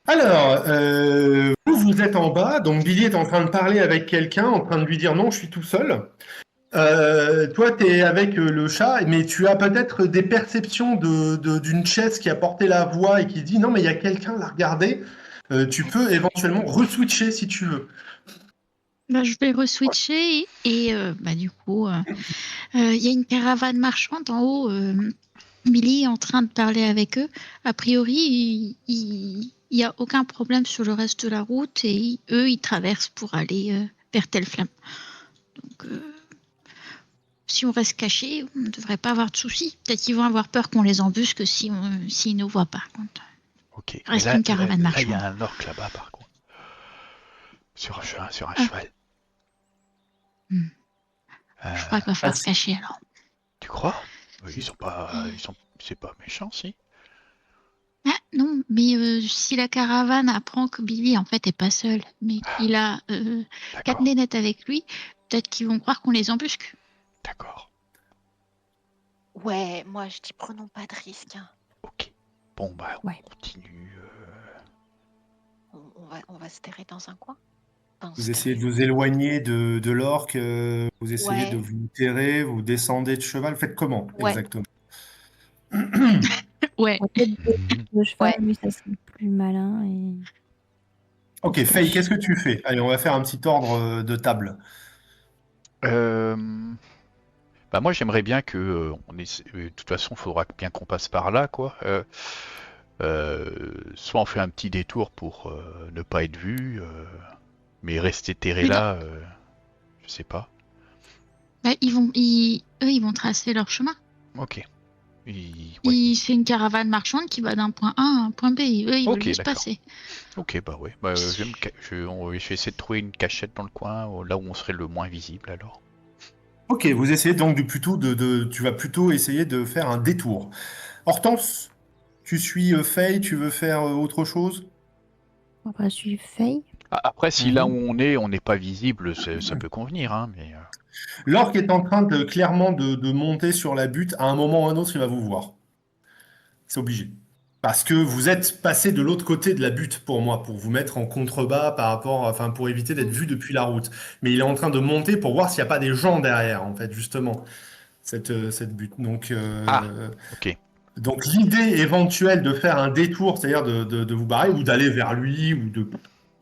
Alors, vous êtes en bas, donc Billy est en train de parler avec quelqu'un, en train de lui dire non, je suis tout seul. Toi, tu es avec le chat, mais tu as peut-être des perceptions d'une chaise qui a porté la voix et qui dit non, mais il y a quelqu'un là, regardez. Tu peux éventuellement re-switcher si tu veux. Bah, je vais reswitcher et bah, du coup, il y a une caravane marchande en haut. Billy est en train de parler avec eux. A priori, il n'y a aucun problème sur le reste de la route et eux, ils traversent pour aller vers Telflam. Donc, si on reste caché, on ne devrait pas avoir de soucis. Peut-être qu'ils vont avoir peur qu'on les embusque s'ils ne nous voient pas. Ok. Il Mais reste qu'une caravane là, il y a marchande. un orc là-bas, par contre. Sur un Ah, cheval. je crois qu'il va Ah, falloir se cacher alors. Tu crois? C'est pas méchant, si. Ah, non, mais si la caravane apprend que Billy en fait est pas seul, mais qu'il a quatre D'accord, nénettes avec lui, peut-être qu'ils vont croire qu'on les embusque. d'accord. Ouais, moi je dis prenons pas de risques, hein. Ok. Bon, bah, Ouais. on continue. On va se terrer dans un coin. Enfin, vous se essayez de terrer. vous éloigner de l'orque, vous essayez de Ouais, vous terrer, vous descendez de cheval. Faites comment ouais, exactement? Ouais. Ouais, peut-être Mhm. de cheval, ouais. oui, ça serait plus malin et on Ok, se Faye, cache. qu'est-ce que tu fais? Allez, on va faire un petit ordre de table. Euh, Bah moi j'aimerais bien que de toute façon il faudra bien qu'on passe par là quoi. Soit on fait un petit détour pour ne pas être vu, mais rester terré Mais non, là, je sais pas. bah, eux, ils vont tracer leur chemin. Ok. Ouais. C'est une caravane marchande qui va d'un point A à un point B. Eux, ils veulent Ok, juste d'accord. passer. Ok, bah ouais. Bah, je vais essayer de trouver une cachette dans le coin, là où on serait le moins visible alors. Ok, vous essayez donc tu vas plutôt essayer de faire un détour. Hortense, tu suis Faye, tu veux faire autre chose? On va suivre Faye. Après, si là où Mhm. on n'est pas visible, ça peut convenir, hein, mais L'orque est en train clairement de monter sur la butte. À un moment ou à un autre, il va vous voir. C'est obligé. Parce que vous êtes passé de l'autre côté de la butte pour moi, pour vous mettre en contrebas par rapport, enfin, pour éviter d'être vu depuis la route. Mais il est en train de monter pour voir s'il n'y a pas des gens derrière, en fait, justement, cette butte. ah, ok. Donc l'idée éventuelle de faire un détour, c'est-à-dire de vous barrer ou d'aller vers lui ou de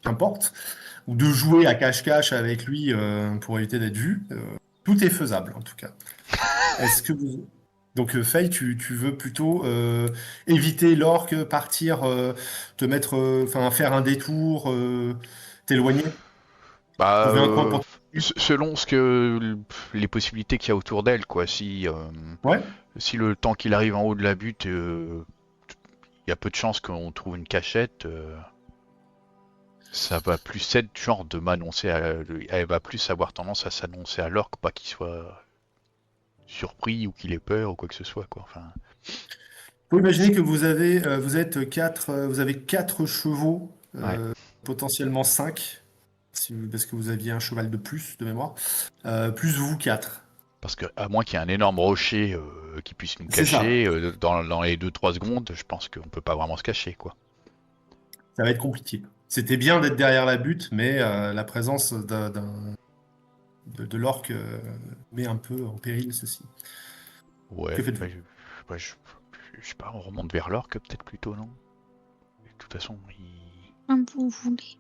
qu'importe, ou de jouer à cache-cache avec lui pour éviter d'être vu, tout est faisable en tout cas. Est-ce que vous... Donc Faye, tu veux plutôt éviter l'orque, partir, te mettre, enfin faire un détour, t'éloigner, Bah, trouver un coin pour... selon les possibilités qu'il y a autour d'elle, quoi. Ouais. Si le temps qu'il arrive en haut de la butte, il y a peu de chances qu'on trouve une cachette. Ça va plus être genre de m'annoncer. Elle va plus avoir tendance à s'annoncer à l'orque, pas qu'il soit surpris ou qu'il ait peur ou quoi que ce soit, quoi. Enfin, Vous imaginez que vous êtes quatre, vous avez quatre chevaux, ouais. potentiellement cinq, parce que vous aviez un cheval de plus de mémoire, plus vous quatre. Parce que à moins qu'il y ait un énorme rocher qui puisse nous C'est ça. cacher, dans les 2-3 secondes, je pense qu'on peut pas vraiment se cacher, quoi. Ça va être compliqué. C'était bien d'être derrière la butte, mais la présence de l'orque met un peu en péril ceci. Que Ouais, faites-vous? bah, je sais pas, on remonte vers l'orque peut-être plutôt, non? De toute façon, Comme vous voulez.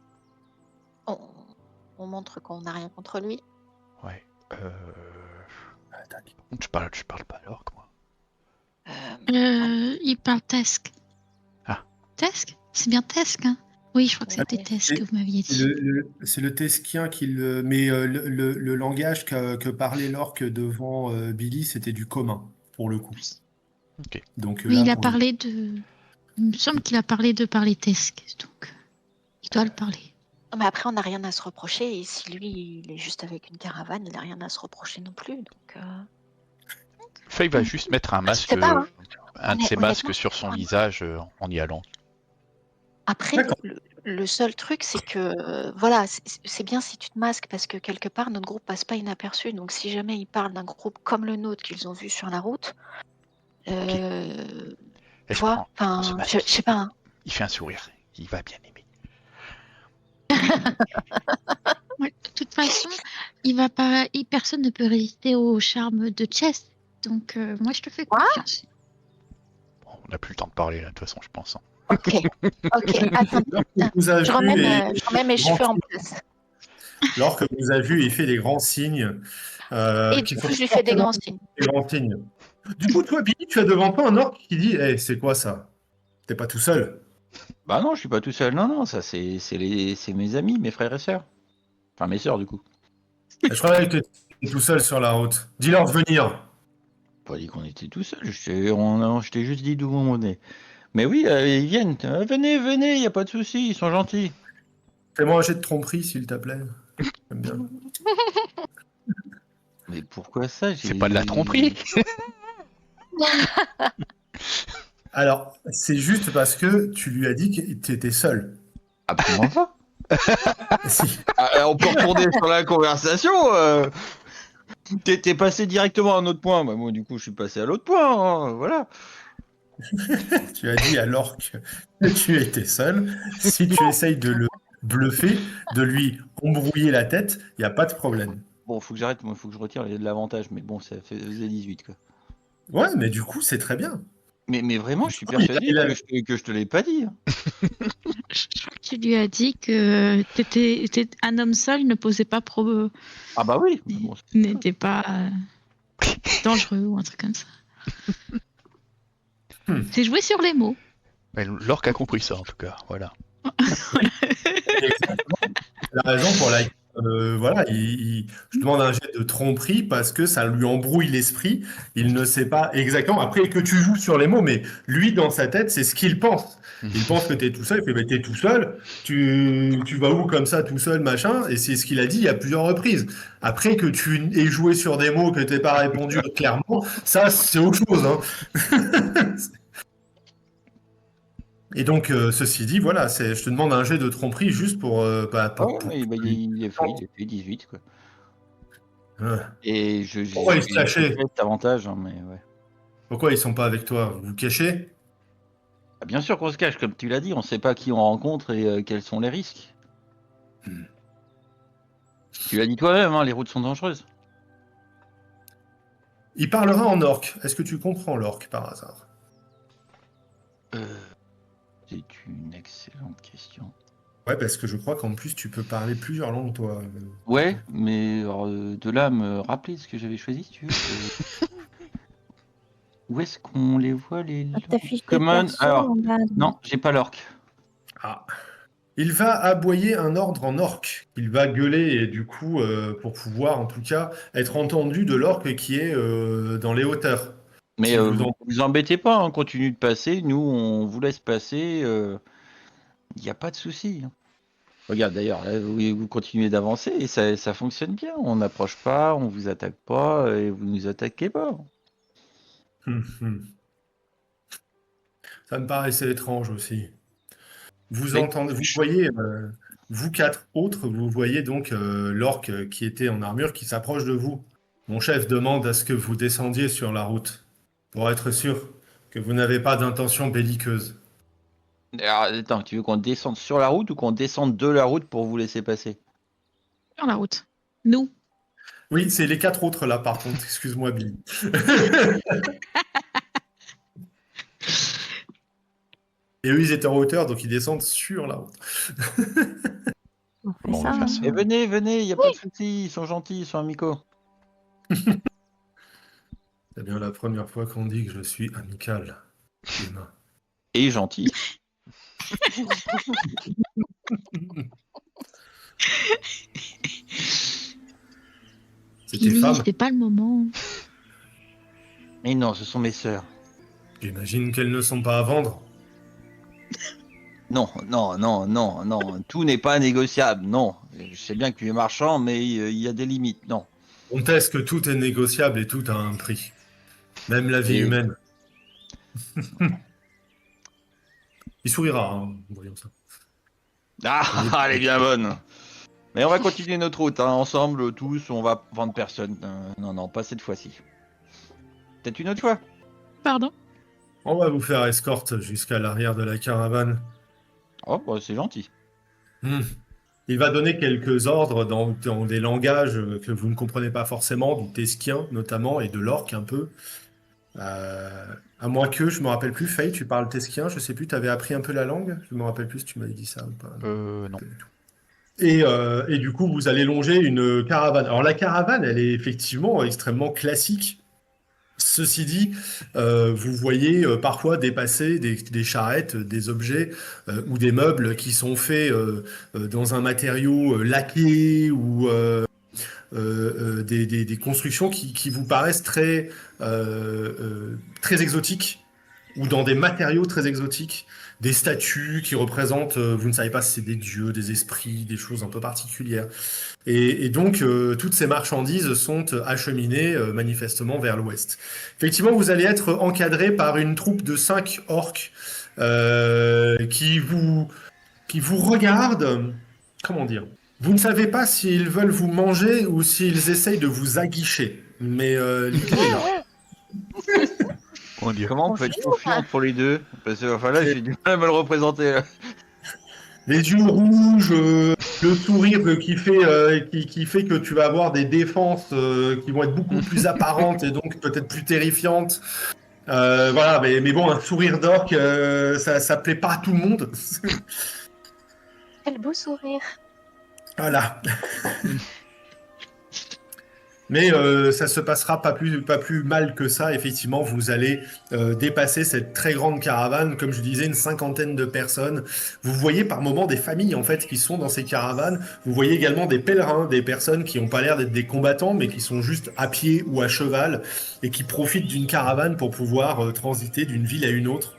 On, on montre qu'on n'a rien contre lui. ouais. Attaque. Par contre, je parle pas à l'orque, moi. Ah, Il parle Tesk. Ah, Tesk? C'est bien Tesk, hein? Oui, je crois que c'était ouais. Tesk que vous m'aviez C'est dit. c'est le Tesquien qui le... Mais le langage que parlait l'orque devant Billy, c'était du commun, pour le coup. Oui. ok. Donc Oui, là, il a pour le coup. parlé de. Il me semble qu'il a parlé de parler Tesk, donc il doit le parler. Mais après, on n'a rien à se reprocher. Et si lui, il est juste avec une caravane, il n'a rien à se reprocher non plus. Donc, Faye va juste mettre un je masque, sais pas, hein. un de ses Honnêtement, masques sur son visage en y allant. après, D'accord. le seul truc, c'est que, voilà, c'est bien si tu te masques parce que quelque part, notre groupe passe pas inaperçu. Donc, si jamais ils parlent d'un groupe comme le nôtre qu'ils ont vu sur la route, Ok. euh, Et tu vois, je prends ce enfin, je masque. sais pas, hein. Il fait un sourire. Il va bien aimer. Ouais, de toute façon, personne ne peut résister au charme de Chess. Donc, moi, je te fais Quoi confiance. Bon, on n'a plus le temps de parler là, de toute façon, je pense. Hein. Ok, attends. Il vous a Je vu remets mes cheveux en place. Lorsque vous a vu, il fait des grands signes. Et qui du sont coup, je lui fais des forcément grands signes. des grands signes. Du coup, toi, Billy, tu as devant toi un orc qui dit hey, c'est quoi ça? T'es pas tout seul. Bah non, je suis pas tout seul. Non, non, ça c'est mes amis, mes frères et sœurs. Enfin, mes sœurs, du coup. Je croyais que tu étais tout seul sur la route. Dis-leur de venir. Pas dit qu'on était tout seul. Je t'ai juste dit d'où on est. Mais oui, ils viennent. Venez, venez, y a pas de souci, ils sont gentils. Fais-moi un jet de tromperie, s'il te plaît. J'aime bien. Mais pourquoi ça? C'est pas de la tromperie. Alors, c'est juste parce que tu lui as dit que tu étais seul. Absolument pas. Si. On peut retourner sur la conversation. T'es passé directement à un autre point. Bah, moi, du coup, je suis passé à l'autre point. Hein, voilà. Tu as dit à l'orc que tu étais seul. Si tu essayes de le bluffer, de lui embrouiller la tête, il n'y a pas de problème. Bon, faut que j'arrête. Moi, faut que je retire de l'avantage. Mais bon, ça faisait 18, quoi. Ouais, mais du coup, c'est très bien. Mais vraiment, je suis Il a- persuadé que je te l'ai pas dit. Hein. Je crois que tu lui as dit que t'étais un homme seul ne posait pas Ah bah oui. Bon, n'était pas dangereux ou un truc comme ça. C'est joué sur les mots. Mais l'orc a compris ça en tout cas, voilà. Exactement. La raison pour laquelle voilà, je demande un jet de tromperie parce que ça lui embrouille l'esprit. Il ne sait pas exactement. Après que tu joues sur les mots, mais lui, dans sa tête, c'est ce qu'il pense. Il pense que tu es tout seul. Il fait, mais t'es tout seul. Tu vas où comme ça, tout seul, machin. Et c'est ce qu'il a dit à plusieurs reprises. Après que tu aies joué sur des mots que t'aies pas répondu clairement, ça, c'est autre chose. Hein. Et donc, ceci dit, voilà, je te demande un jet de tromperie juste pour. il a fait 18, quoi. Et Pourquoi ils se cachaient? cet avantage, hein, mais ouais. Pourquoi ils sont pas avec toi? Vous vous cachez? Ah, bien sûr qu'on se cache, comme tu l'as dit, on sait pas qui on rencontre et quels sont les risques. Tu l'as dit toi-même, hein, les routes sont dangereuses. Il parlera en orc. Est-ce que tu comprends l'orc par hasard? C'est une excellente question. Ouais, parce que je crois qu'en plus, tu peux parler plusieurs langues, toi. Ouais, mais alors, de là à me rappeler ce que j'avais choisi, si tu veux. Où est-ce qu'on les voit, les Ta fiche de common? perso, Alors, en bas. non, j'ai pas l'orc. Ah. Il va aboyer un ordre en orc. Il va gueuler, et du coup, pour pouvoir, en tout cas, être entendu de l'orc qui est dans les hauteurs. Mais Si vous embêtez pas, hein, continue de passer, nous on vous laisse passer, il n'y a pas de souci. Hein. Regarde d'ailleurs, là, vous continuez d'avancer et ça fonctionne bien, on n'approche pas, on vous attaque pas et vous nous attaquez pas. Ça me paraissait étrange aussi. Vous Mais- entendez, vous voyez, vous quatre autres, vous voyez donc l'orc qui était en armure qui s'approche de vous. Mon chef demande à ce que vous descendiez sur la route pour être sûr que vous n'avez pas d'intention belliqueuse. Alors, attends, tu veux qu'on descende sur la route ou qu'on descende de la route pour vous laisser passer? Sur la route. Nous. Oui, c'est les quatre autres là, par contre. Excuse-moi, Billy. Et eux, ils étaient en hauteur, donc ils descendent sur la route. On fait Comment on ça. va faire hein. ça? Et venez, venez, il n'y a pas de souci, ils sont gentils, ils sont amicaux. C'est bien la première fois qu'on dit que je suis amical. Humain. Et gentils. C'est tes Billy, femmes. c'était pas le moment. Mais non, ce sont mes sœurs. J'imagine qu'elles ne sont pas à vendre. Non, non, non, non, non, tout n'est pas négociable, non. Je sais bien que tu es marchand, mais il y a des limites, non. On teste que tout est négociable et tout a un prix. Même la vie Et- humaine. Il sourira, hein, en voyant ça. Ah, elle est bien bonne. Mais on va continuer notre route, hein, ensemble, tous, on va vendre personne. Non, non, pas cette fois-ci. Peut-être une autre fois. Pardon. On va vous faire escorte jusqu'à l'arrière de la caravane. Oh, bah, c'est gentil. Hmm. Il va donner quelques ordres dans des langages que vous ne comprenez pas forcément, du Tesquien notamment, et de l'orque un peu. À moins que, je me rappelle plus, Faye, tu parles Tesquien, je sais plus, tu avais appris un peu la langue? Je me rappelle plus si tu m'avais dit ça ou pas. Non. Pas du tout. Et du coup, vous allez longer une caravane. Alors la caravane, elle est effectivement extrêmement classique. Ceci dit, vous voyez parfois dépasser des charrettes, des objets ou des meubles qui sont faits dans un matériau laqué ou des constructions qui vous paraissent très exotiques ou dans des matériaux très exotiques, des statues qui représentent, vous ne savez pas si c'est des dieux, des esprits, des choses un peu particulières. Et donc, toutes ces marchandises sont acheminées manifestement vers l'ouest. Effectivement, vous allez être encadré par une troupe de 5 orques qui vous regardent. Comment dire? Vous ne savez pas s'ils veulent vous manger ou s'ils essayent de vous aguicher. Mais l'idée est là. On dirait. Comment on peut être Bonjour. confiant entre les deux? Parce que enfin, là, j'ai du mal à me le représenter. Là. Les yeux rouges, le sourire qui fait que tu vas avoir des défenses qui vont être beaucoup plus apparentes et donc peut-être plus terrifiantes. Voilà, mais bon, un sourire d'orque, ça plaît pas à tout le monde. Quel beau sourire. Voilà. Mais ça se passera pas plus mal que ça. Effectivement, vous allez dépasser cette très grande caravane, comme je disais, une 50aine de personnes. Vous voyez par moments des familles en fait qui sont dans ces caravanes. Vous voyez également des pèlerins, des personnes qui n'ont pas l'air d'être des combattants, mais qui sont juste à pied ou à cheval et qui profitent d'une caravane pour pouvoir transiter d'une ville à une autre.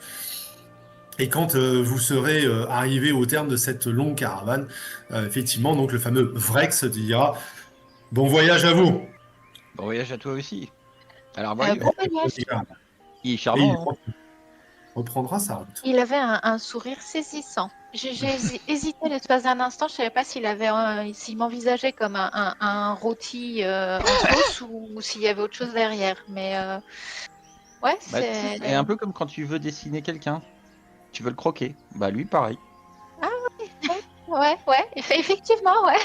Et quand vous serez arrivé au terme de cette longue caravane, effectivement, donc le fameux Vrex dira bon voyage à vous. Bon voyage à toi aussi. Alors, Bon voyage. il est Et il charmant. Hein. reprendra sa route. Il avait un sourire saisissant. J'ai hésité l'espace d'un instant. Je savais pas s'il m'envisageait comme un rôti en sauce ou s'il y avait autre chose derrière. Mais ouais, Bah, c'est. c'est un peu comme quand tu veux dessiner quelqu'un. Tu veux le croquer. Bah, lui, pareil. Ouais, effectivement, ouais.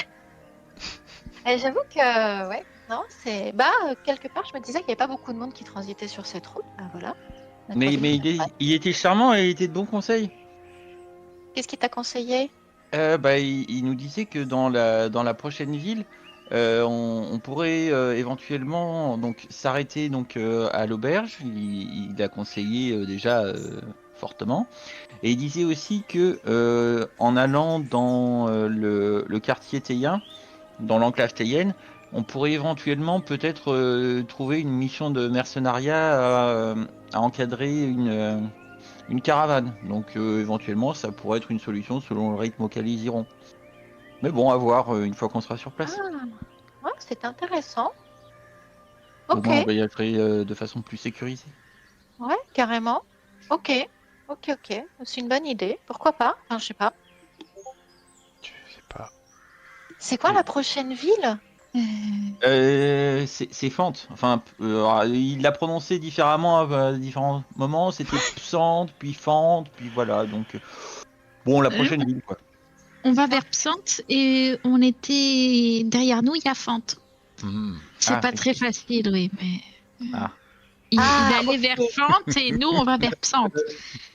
Et j'avoue que, ouais, non, c'est. Bah, quelque part, je me disais qu'il n'y avait pas beaucoup de monde qui transitait sur cette route. Bah, voilà. Mais il était charmant et il était de bons conseils. Qu'est-ce qu'il t'a conseillé? Bah, il nous disait que dans la prochaine ville, on pourrait éventuellement donc s'arrêter donc à l'auberge. Il a conseillé déjà fortement. Et il disait aussi que en allant dans le quartier théien, dans l'enclave théienne, on pourrait éventuellement peut-être trouver une mission de mercenariat à encadrer une caravane. Donc éventuellement, ça pourrait être une solution selon le rythme auquel ils iront. Mais bon, à voir une fois qu'on sera sur place. Ouais, c'est intéressant. Au Ok, moins, on voyagerait de façon plus sécurisée. ouais, carrément. Ok. C'est une bonne idée. Pourquoi pas? Enfin, je sais pas. Je sais pas. C'est quoi la prochaine ville? C'est Fante. Enfin, il l'a prononcé différemment à différents moments. C'était Psante, puis Fante, puis voilà. Donc, bon, la prochaine ville, quoi. On va vers Psante et on était derrière nous, il y a Fante. C'est pas très facile, oui, mais. Ah. Il allait vers Fante et nous, on va vers Psante.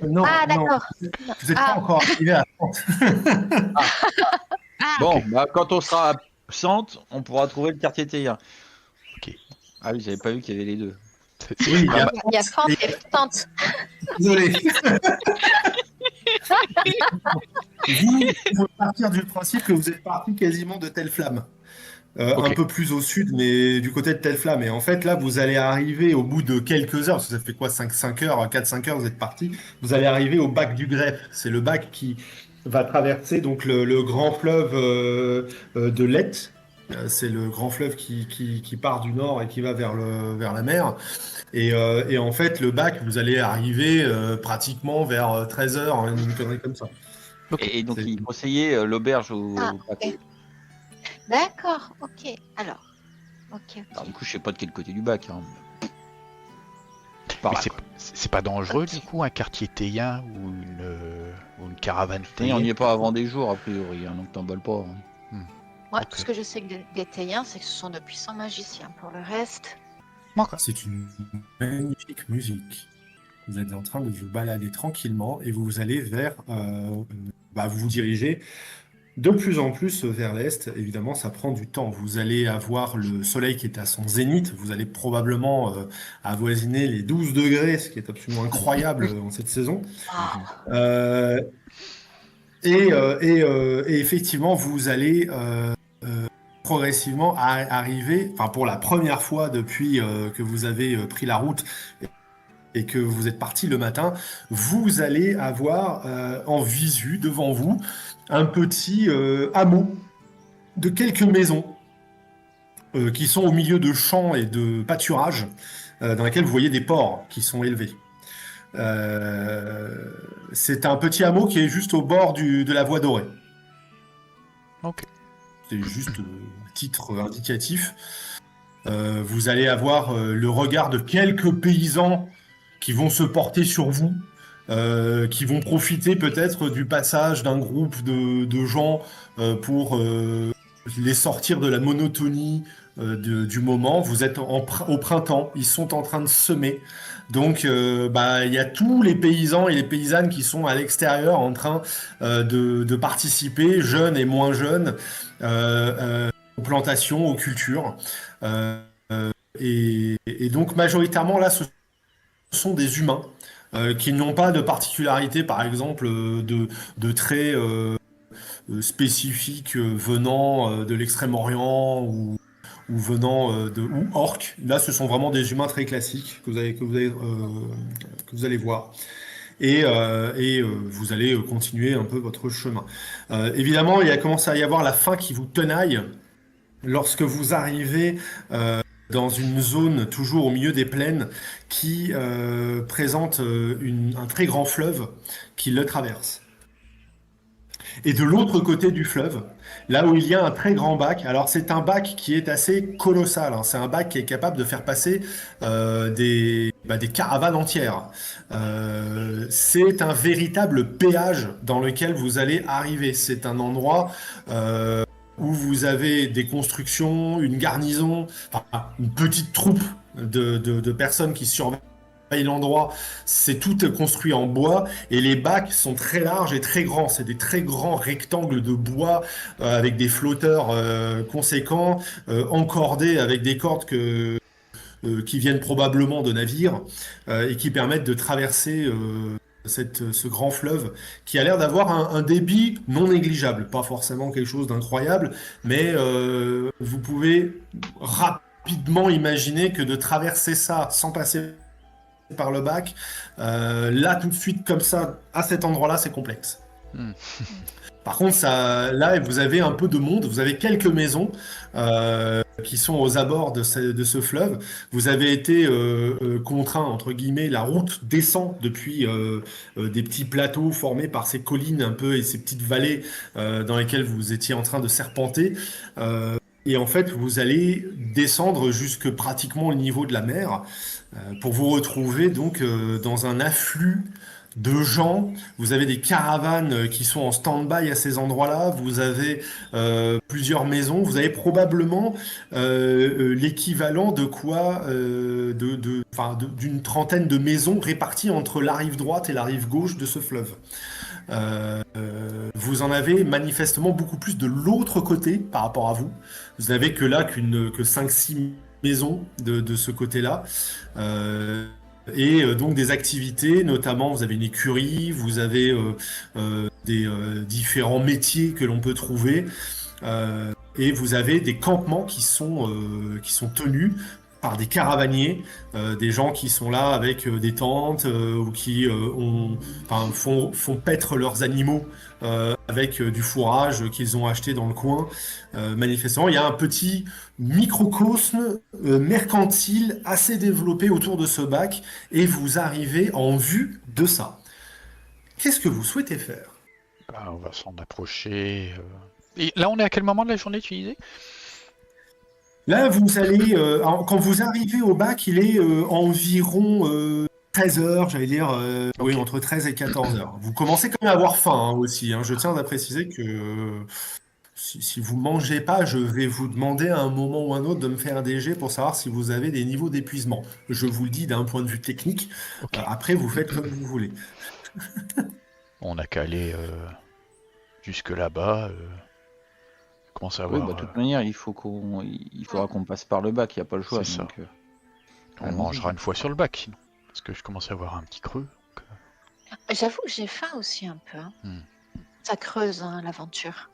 Non, d'accord. Vous n'êtes pas encore arrivé à Fante. Bon, bah, quand on sera à Psante, on pourra trouver le quartier théien. Ok. Ah oui, j'avais pas vu qu'il y avait les deux. Oui, il y a Il y a Fante et Fante. Désolé. Vous partir du principe que vous êtes parti quasiment de Telle-Flamme. Ok. Un peu plus au sud, mais du côté de Telle-Flamme. Et en fait, là, vous allez arriver au bout de quelques heures, parce que ça fait quoi, 5 heures, 4-5 heures, vous êtes parti. Vous allez arriver au bac du Greffe. C'est le bac qui va traverser donc le grand fleuve de Lette. C'est le grand fleuve qui part du nord et qui va vers la mer. Et en fait, le bac, vous allez arriver pratiquement vers 13 heures, une connerie comme ça. Et donc, C'est- il conseillait l'auberge au Ok. D'accord, ok. Alors, ok. Alors, du coup, je sais pas de quel côté du bac. Hein. Par Mais là, c'est quoi. C'est pas dangereux Ok. du coup un quartier théien ou une caravane Et on n'y théienne? est pas avant des jours, a priori, hein, donc t'emballes pas. Hein. Moi, Ok. tout ce que je sais que des Théiens, c'est que ce sont de puissants magiciens. Pour le reste, C'est une magnifique musique. Vous êtes en train de vous balader tranquillement et vous allez vers... vous vous dirigez de plus en plus vers l'est. Évidemment, ça prend du temps. Vous allez avoir le soleil qui est à son zénith. Vous allez probablement avoisiner les 12 degrés, ce qui est absolument incroyable en cette saison. waouh, Euh, et effectivement, vous allez progressivement arriver, enfin pour la première fois depuis que vous avez pris la route et que vous êtes parti le matin, vous allez avoir en visu devant vous un petit hameau de quelques maisons qui sont au milieu de champs et de pâturages dans lesquels vous voyez des porcs qui sont élevés. C'est un petit hameau qui est juste au bord de la voie dorée. Ok. C'est juste un titre indicatif. Vous allez avoir le regard de quelques paysans qui vont se porter sur vous, qui vont profiter peut-être du passage d'un groupe de gens pour les sortir de la monotonie du moment. Vous êtes au printemps, ils sont en train de semer. Donc il y a tous les paysans et les paysannes qui sont à l'extérieur en train de participer, jeunes et moins jeunes, aux plantations, aux cultures. Et donc majoritairement là, ce sont des humains qui n'ont pas de particularité, par exemple, de traits spécifiques venant de l'Extrême-Orient ou venant ou orques. Là, ce sont vraiment des humains très classiques que vous allez voir. Et vous allez continuer un peu votre chemin. Évidemment, il commence à y avoir la faim qui vous tenaille lorsque vous arrivez dans une zone toujours au milieu des plaines qui présente un très grand fleuve qui le traverse. Et de l'autre côté du fleuve, là où il y a un très grand bac, alors c'est un bac qui est assez colossal, hein, c'est un bac qui est capable de faire passer des caravanes entières. C'est un véritable péage dans lequel vous allez arriver. C'est un endroit où vous avez des constructions, une garnison, enfin, une petite troupe de personnes qui surveillent l'endroit. C'est tout construit en bois et les bacs sont très larges et très grands. C'est des très grands rectangles de bois avec des flotteurs conséquents, encordés avec des cordes qui viennent probablement de navires et qui permettent de traverser ce grand fleuve qui a l'air d'avoir un débit non négligeable. Pas forcément quelque chose d'incroyable, mais vous pouvez rapidement imaginer que de traverser ça sans passer par le bac, là tout de suite comme ça, à cet endroit-là, c'est complexe. Hmm. Par contre, là, vous avez un peu de monde, vous avez quelques maisons qui sont aux abords de ce fleuve. Vous avez été contraint, entre guillemets, la route descend depuis des petits plateaux formés par ces collines un peu et ces petites vallées dans lesquelles vous étiez en train de serpenter. Et en fait, vous allez descendre jusque pratiquement au niveau de la mer pour vous retrouver donc dans un afflux de gens. Vous avez des caravanes qui sont en stand-by à ces endroits-là. Vous avez plusieurs maisons. Vous avez probablement l'équivalent de quoi d'une trentaine de maisons réparties entre la rive droite et la rive gauche de ce fleuve. Vous en avez manifestement beaucoup plus de l'autre côté par rapport à vous. Vous n'avez que là que 5-6 maisons de ce côté-là. Donc des activités, notamment vous avez une écurie, vous avez des différents métiers que l'on peut trouver, et vous avez des campements qui sont tenus par des caravaniers, des gens qui sont là avec des tentes ou qui font paître leurs animaux avec du fourrage qu'ils ont acheté dans le coin. Manifestement, il y a un petit microcosme mercantile assez développé autour de ce bac et vous arrivez en vue de ça. Qu'est-ce que vous souhaitez faire? On va s'en approcher. Et là, on est à quel moment de la journée, tu disais? Là, vous allez, quand vous arrivez au bac, il est environ 13 heures, j'allais dire, oui, Ok. entre 13 et 14 heures. Vous commencez quand même à avoir faim hein, aussi. Hein. Je tiens à préciser que si vous mangez pas, je vais vous demander à un moment ou un autre de me faire des jets pour savoir si vous avez des niveaux d'épuisement. Je vous le dis d'un point de vue technique. Ok. Après, vous faites comme vous voulez. On a qu'à aller jusque là-bas. Commence à Oui, avoir. bah, de toute manière, il faudra qu'on passe par le bac, il n'y a pas le choix. C'est ça. Donc, On allons-y. mangera une fois sur le bac sinon. Parce que je commence à avoir un petit creux. donc, J'avoue que j'ai faim aussi un peu. Hein. Hmm. Ça creuse hein, l'aventure.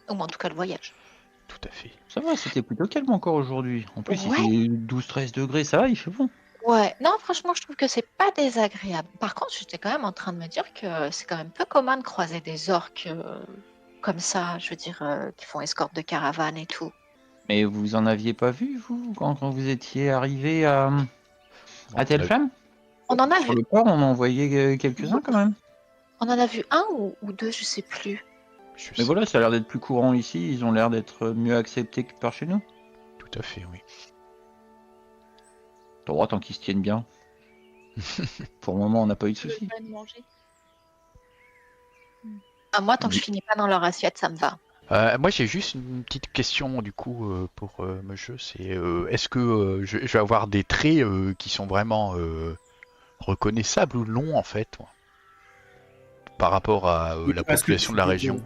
Ou en tout cas le voyage. Tout à fait. Ça va, c'était plutôt calme encore aujourd'hui. En plus, Ouais. il fait 12-13 degrés, ça va, il fait bon. Ouais, non, franchement, je trouve que c'est pas désagréable. Par contre, j'étais quand même en train de me dire que c'est quand même peu commun de croiser des orques comme ça, je veux dire, qui font escorte de caravane et tout. Mais vous en aviez pas vu, vous, quand vous étiez arrivé à Telflam? On en a Sur vu, le port, on en voyait quelques-uns quand même. on en a vu un ou deux, je sais plus. Je Mais sais- voilà, ça a l'air d'être plus courant ici, ils ont l'air d'être mieux acceptés que par chez nous. Tout à fait, oui. T'as le droit tant qu'ils se tiennent bien. Pour le moment, on n'a pas eu de soucis. Ah, moi, tant que Oui. je finis pas dans leur assiette, ça me va. Moi j'ai juste une petite question du coup pour me jeu, c'est est-ce que je vais avoir des traits qui sont vraiment reconnaissables ou non en fait par rapport à la Parce que population de la région?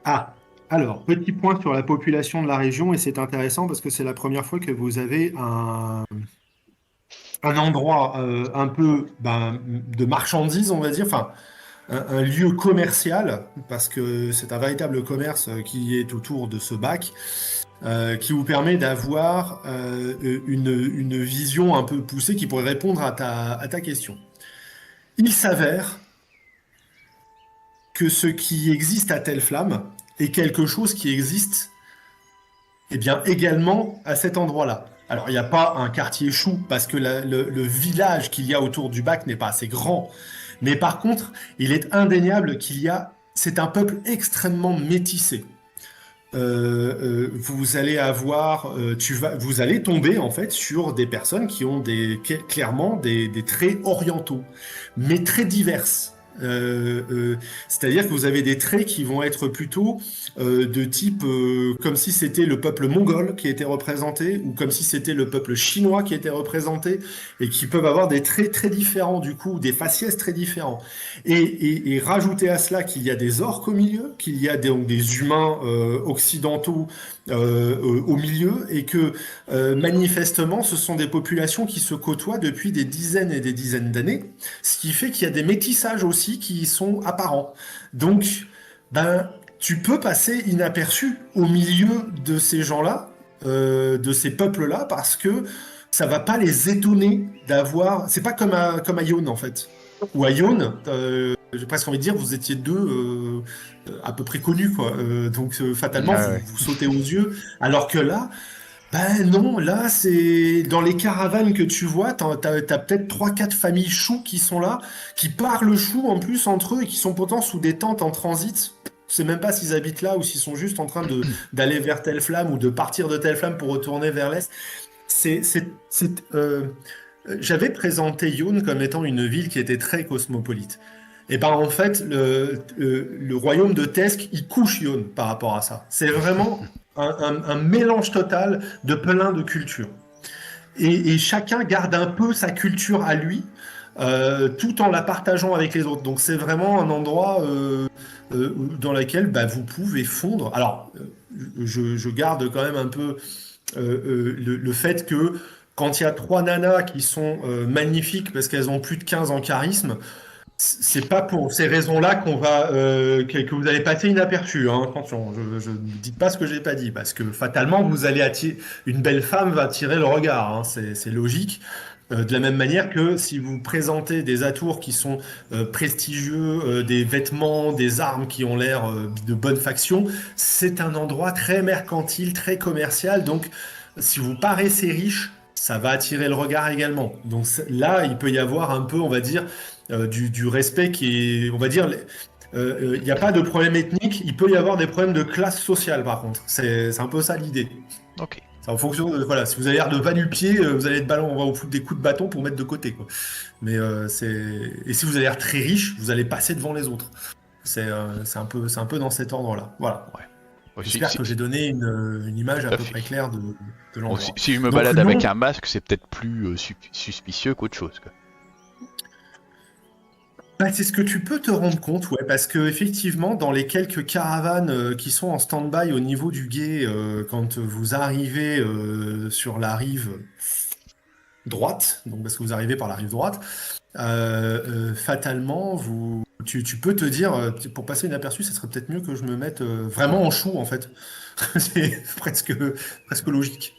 Ah, alors, petit point sur la population de la région, et c'est intéressant parce que c'est la première fois que vous avez un endroit un peu de marchandises, on va dire, enfin, un lieu commercial, parce que c'est un véritable commerce qui est autour de ce bac, qui vous permet d'avoir une vision un peu poussée qui pourrait répondre à ta question. Il s'avère que ce qui existe à Telflam est quelque chose qui existe eh bien, également à cet endroit-là. Alors, il n'y a pas un quartier chou parce que le village qu'il y a autour du bac n'est pas assez grand. Mais par contre, il est indéniable c'est un peuple extrêmement métissé. Vous allez avoir, vous allez tomber en fait sur des personnes qui ont clairement des traits orientaux, mais très diverses. C'est-à-dire que vous avez des traits qui vont être plutôt de type comme si c'était le peuple mongol qui était représenté ou comme si c'était le peuple chinois qui était représenté et qui peuvent avoir des traits très différents du coup, des faciès très différents. Et rajouter à cela qu'il y a des orques au milieu, qu'il y a donc des humains occidentaux au milieu et que manifestement ce sont des populations qui se côtoient depuis des dizaines et des dizaines d'années, ce qui fait qu'il y a des métissages aussi qui sont apparents. Donc, tu peux passer inaperçu au milieu de ces gens-là, de ces peuples-là, parce que ça va pas les étonner d'avoir. C'est pas comme à Yonne en fait. Ou à Yonne, j'ai presque envie de dire, vous étiez deux à peu près connus, quoi. Donc fatalement, Ah ouais. vous sautez aux yeux. Alors que là, ben non, là, c'est dans les caravanes que tu vois, t'as peut-être 3-4 familles choux qui sont là, qui parlent chou en plus entre eux et qui sont pourtant sous des tentes en transit. Je sais même pas s'ils habitent là ou s'ils sont juste en train d'aller vers Telflam ou de partir de Telflam pour retourner vers l'est. C'est, c'est, c'est, J'avais présenté Yun comme étant une ville qui était très cosmopolite. Et ben en fait, le royaume de Tesk, il couche Yun par rapport à ça. C'est vraiment un mélange total de plein de cultures. Et chacun garde un peu sa culture à lui, tout en la partageant avec les autres. Donc c'est vraiment un endroit dans lequel vous pouvez fondre. Alors, je garde quand même un peu le fait que quand il y a 3 nanas qui sont magnifiques parce qu'elles ont plus de 15 en charisme, c'est pas pour ces raisons-là que vous allez passer inaperçu. Hein. Attention, je ne dis pas ce que j'ai pas dit, parce que fatalement, vous allez une belle femme va attirer le regard. Hein. C'est logique. De la même manière que si vous présentez des atours qui sont prestigieux, des vêtements, des armes qui ont l'air de bonne faction, c'est un endroit très mercantile, très commercial. Donc, si vous paraissez riche, ça va attirer le regard également. Donc là, il peut y avoir un peu, on va dire, du respect qui est, on va dire, il n'y a pas de problème ethnique, il peut y avoir des problèmes de classe sociale par contre. C'est un peu ça l'idée. Ok. C'est en fonction de, voilà, si vous avez l'air de va-nu-pied, vous allez être ballon, on va vous foutre des coups de bâton pour mettre de côté, quoi. Mais et si vous avez l'air très riche, vous allez passer devant les autres. C'est un peu dans cet ordre-là. Voilà. Ouais, J'espère que j'ai donné une image à Tout à peu fait. près claire de Bon, l'endroit. si je me Donc, balade non. avec un masque, c'est peut-être plus suspicieux qu'autre chose, quoi. Bah, c'est ce que tu peux te rendre compte, ouais, parce que effectivement, dans les quelques caravanes qui sont en stand-by au niveau du gué, quand vous arrivez sur la rive droite, donc parce que vous arrivez par la rive droite, fatalement, tu peux te dire, pour passer inaperçu, ça serait peut-être mieux que je me mette vraiment en chou, en fait. C'est presque logique.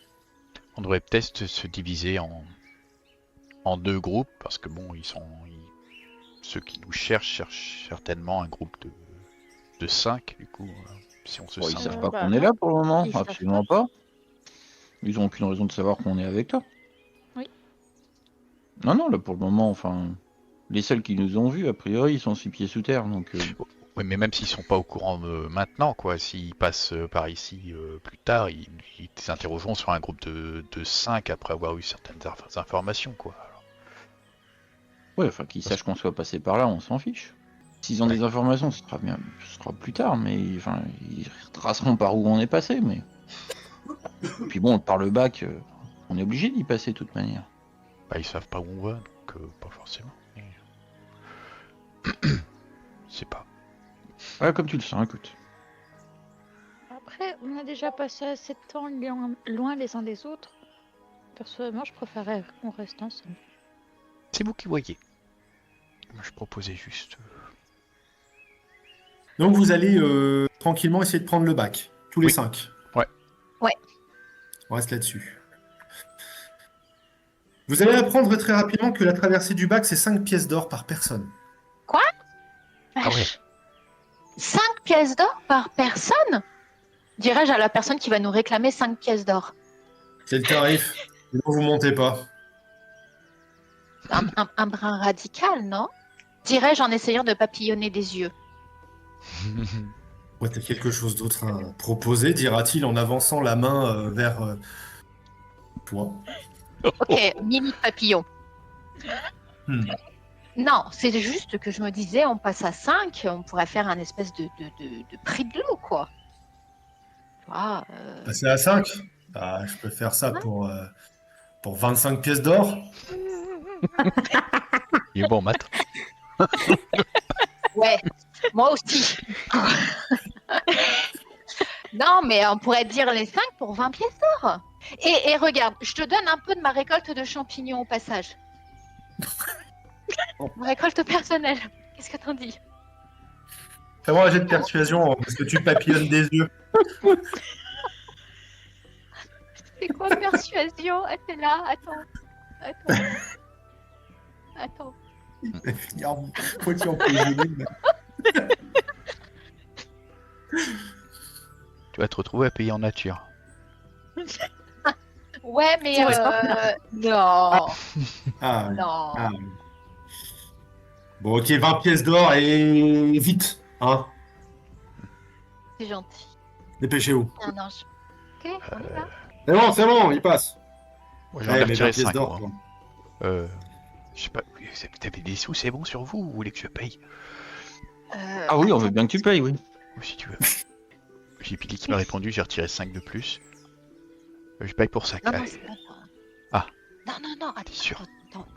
On devrait peut-être se diviser en deux groupes, parce que bon, ceux qui nous cherchent certainement un groupe de 5, du coup, si on se Bon, ils sent... savent pas bah qu'on est non. là pour le moment, Ils savent absolument pas. Ils ont aucune raison de savoir qu'on est avec toi. Oui. Non, là pour le moment, enfin, les seuls qui nous ont vus, a priori, ils sont 6 pieds sous terre, donc. Oui, mais même s'ils sont pas au courant maintenant, quoi, s'ils passent par ici plus tard, ils s'interrogeront sur un groupe de 5 après avoir eu certaines informations, quoi. Alors, Ouais, enfin, qu'ils sachent qu'on soit passé par là, on s'en fiche. S'ils ont des informations, ce sera plus tard, mais enfin, ils retraceront par où on est passé, mais. Puis bon, par le bac, on est obligé d'y passer de toute manière. bah, ils savent pas où on va, donc pas forcément. Mais... c'est pas. Ouais, comme tu le sens, écoute. Après, on a déjà passé assez de temps loin les uns des autres. Personnellement, je préférerais qu'on reste ensemble. C'est vous qui voyez. Moi, je proposais juste. Donc vous allez tranquillement essayer de prendre le bac, tous les Oui. 5. Ouais. Ouais. On reste là-dessus. Vous allez apprendre très rapidement que la traversée du bac, c'est 5 pièces d'or par personne. Ah ouais. 5 pièces d'or par personne? Dirais-je à la personne qui va nous réclamer 5 pièces d'or. C'est le tarif. Sinon, vous montez pas. Un brin radical, non? Dirais-je en essayant de papillonner des yeux. Ouais, t'as quelque chose d'autre à proposer, dira-t-il en avançant la main vers toi. Ok, mini papillon. Hmm. Non, c'est juste que je me disais, on passe à 5, on pourrait faire un espèce de prix de l'eau, quoi. Tu vois, Passer à 5? Ah, je peux faire ça pour 25 pièces d'or. Il est bon, Matt. ouais, moi aussi. Non, mais on pourrait dire les 5 pour 20 pièces d'or. Et regarde, je te donne un peu de ma récolte de champignons au passage. Ma récolte personnelle. Qu'est-ce que t'en dis? Fais-moi un jet de persuasion, parce que tu papillonnes des yeux. C'est quoi persuasion? Ah, t'es là, attends. Attends. Faut qu'il en pose une. Tu vas te retrouver à payer en nature. Ouais, mais Ouais. non, Ah, non. ah. Bon, ok, 20 pièces d'or et vite, hein. C'est gentil. Dépêchez-vous. Un ange. Ok, on y va. C'est bon, il passe. Moi, j'en Ouais, ai mais retiré 20 pièces 5, d'or. moi. quoi. Je sais pas, vous avez des sous, c'est bon sur vous ou vous voulez que je paye? Ah oui, on veut bien que tu payes, oui. Ou si tu veux. J'ai Pili qui m'a répondu, j'ai retiré 5 de plus. Je paye pour 5. Non, non, Allez. c'est pas ça. Ah. Non, attends, T'es sûr?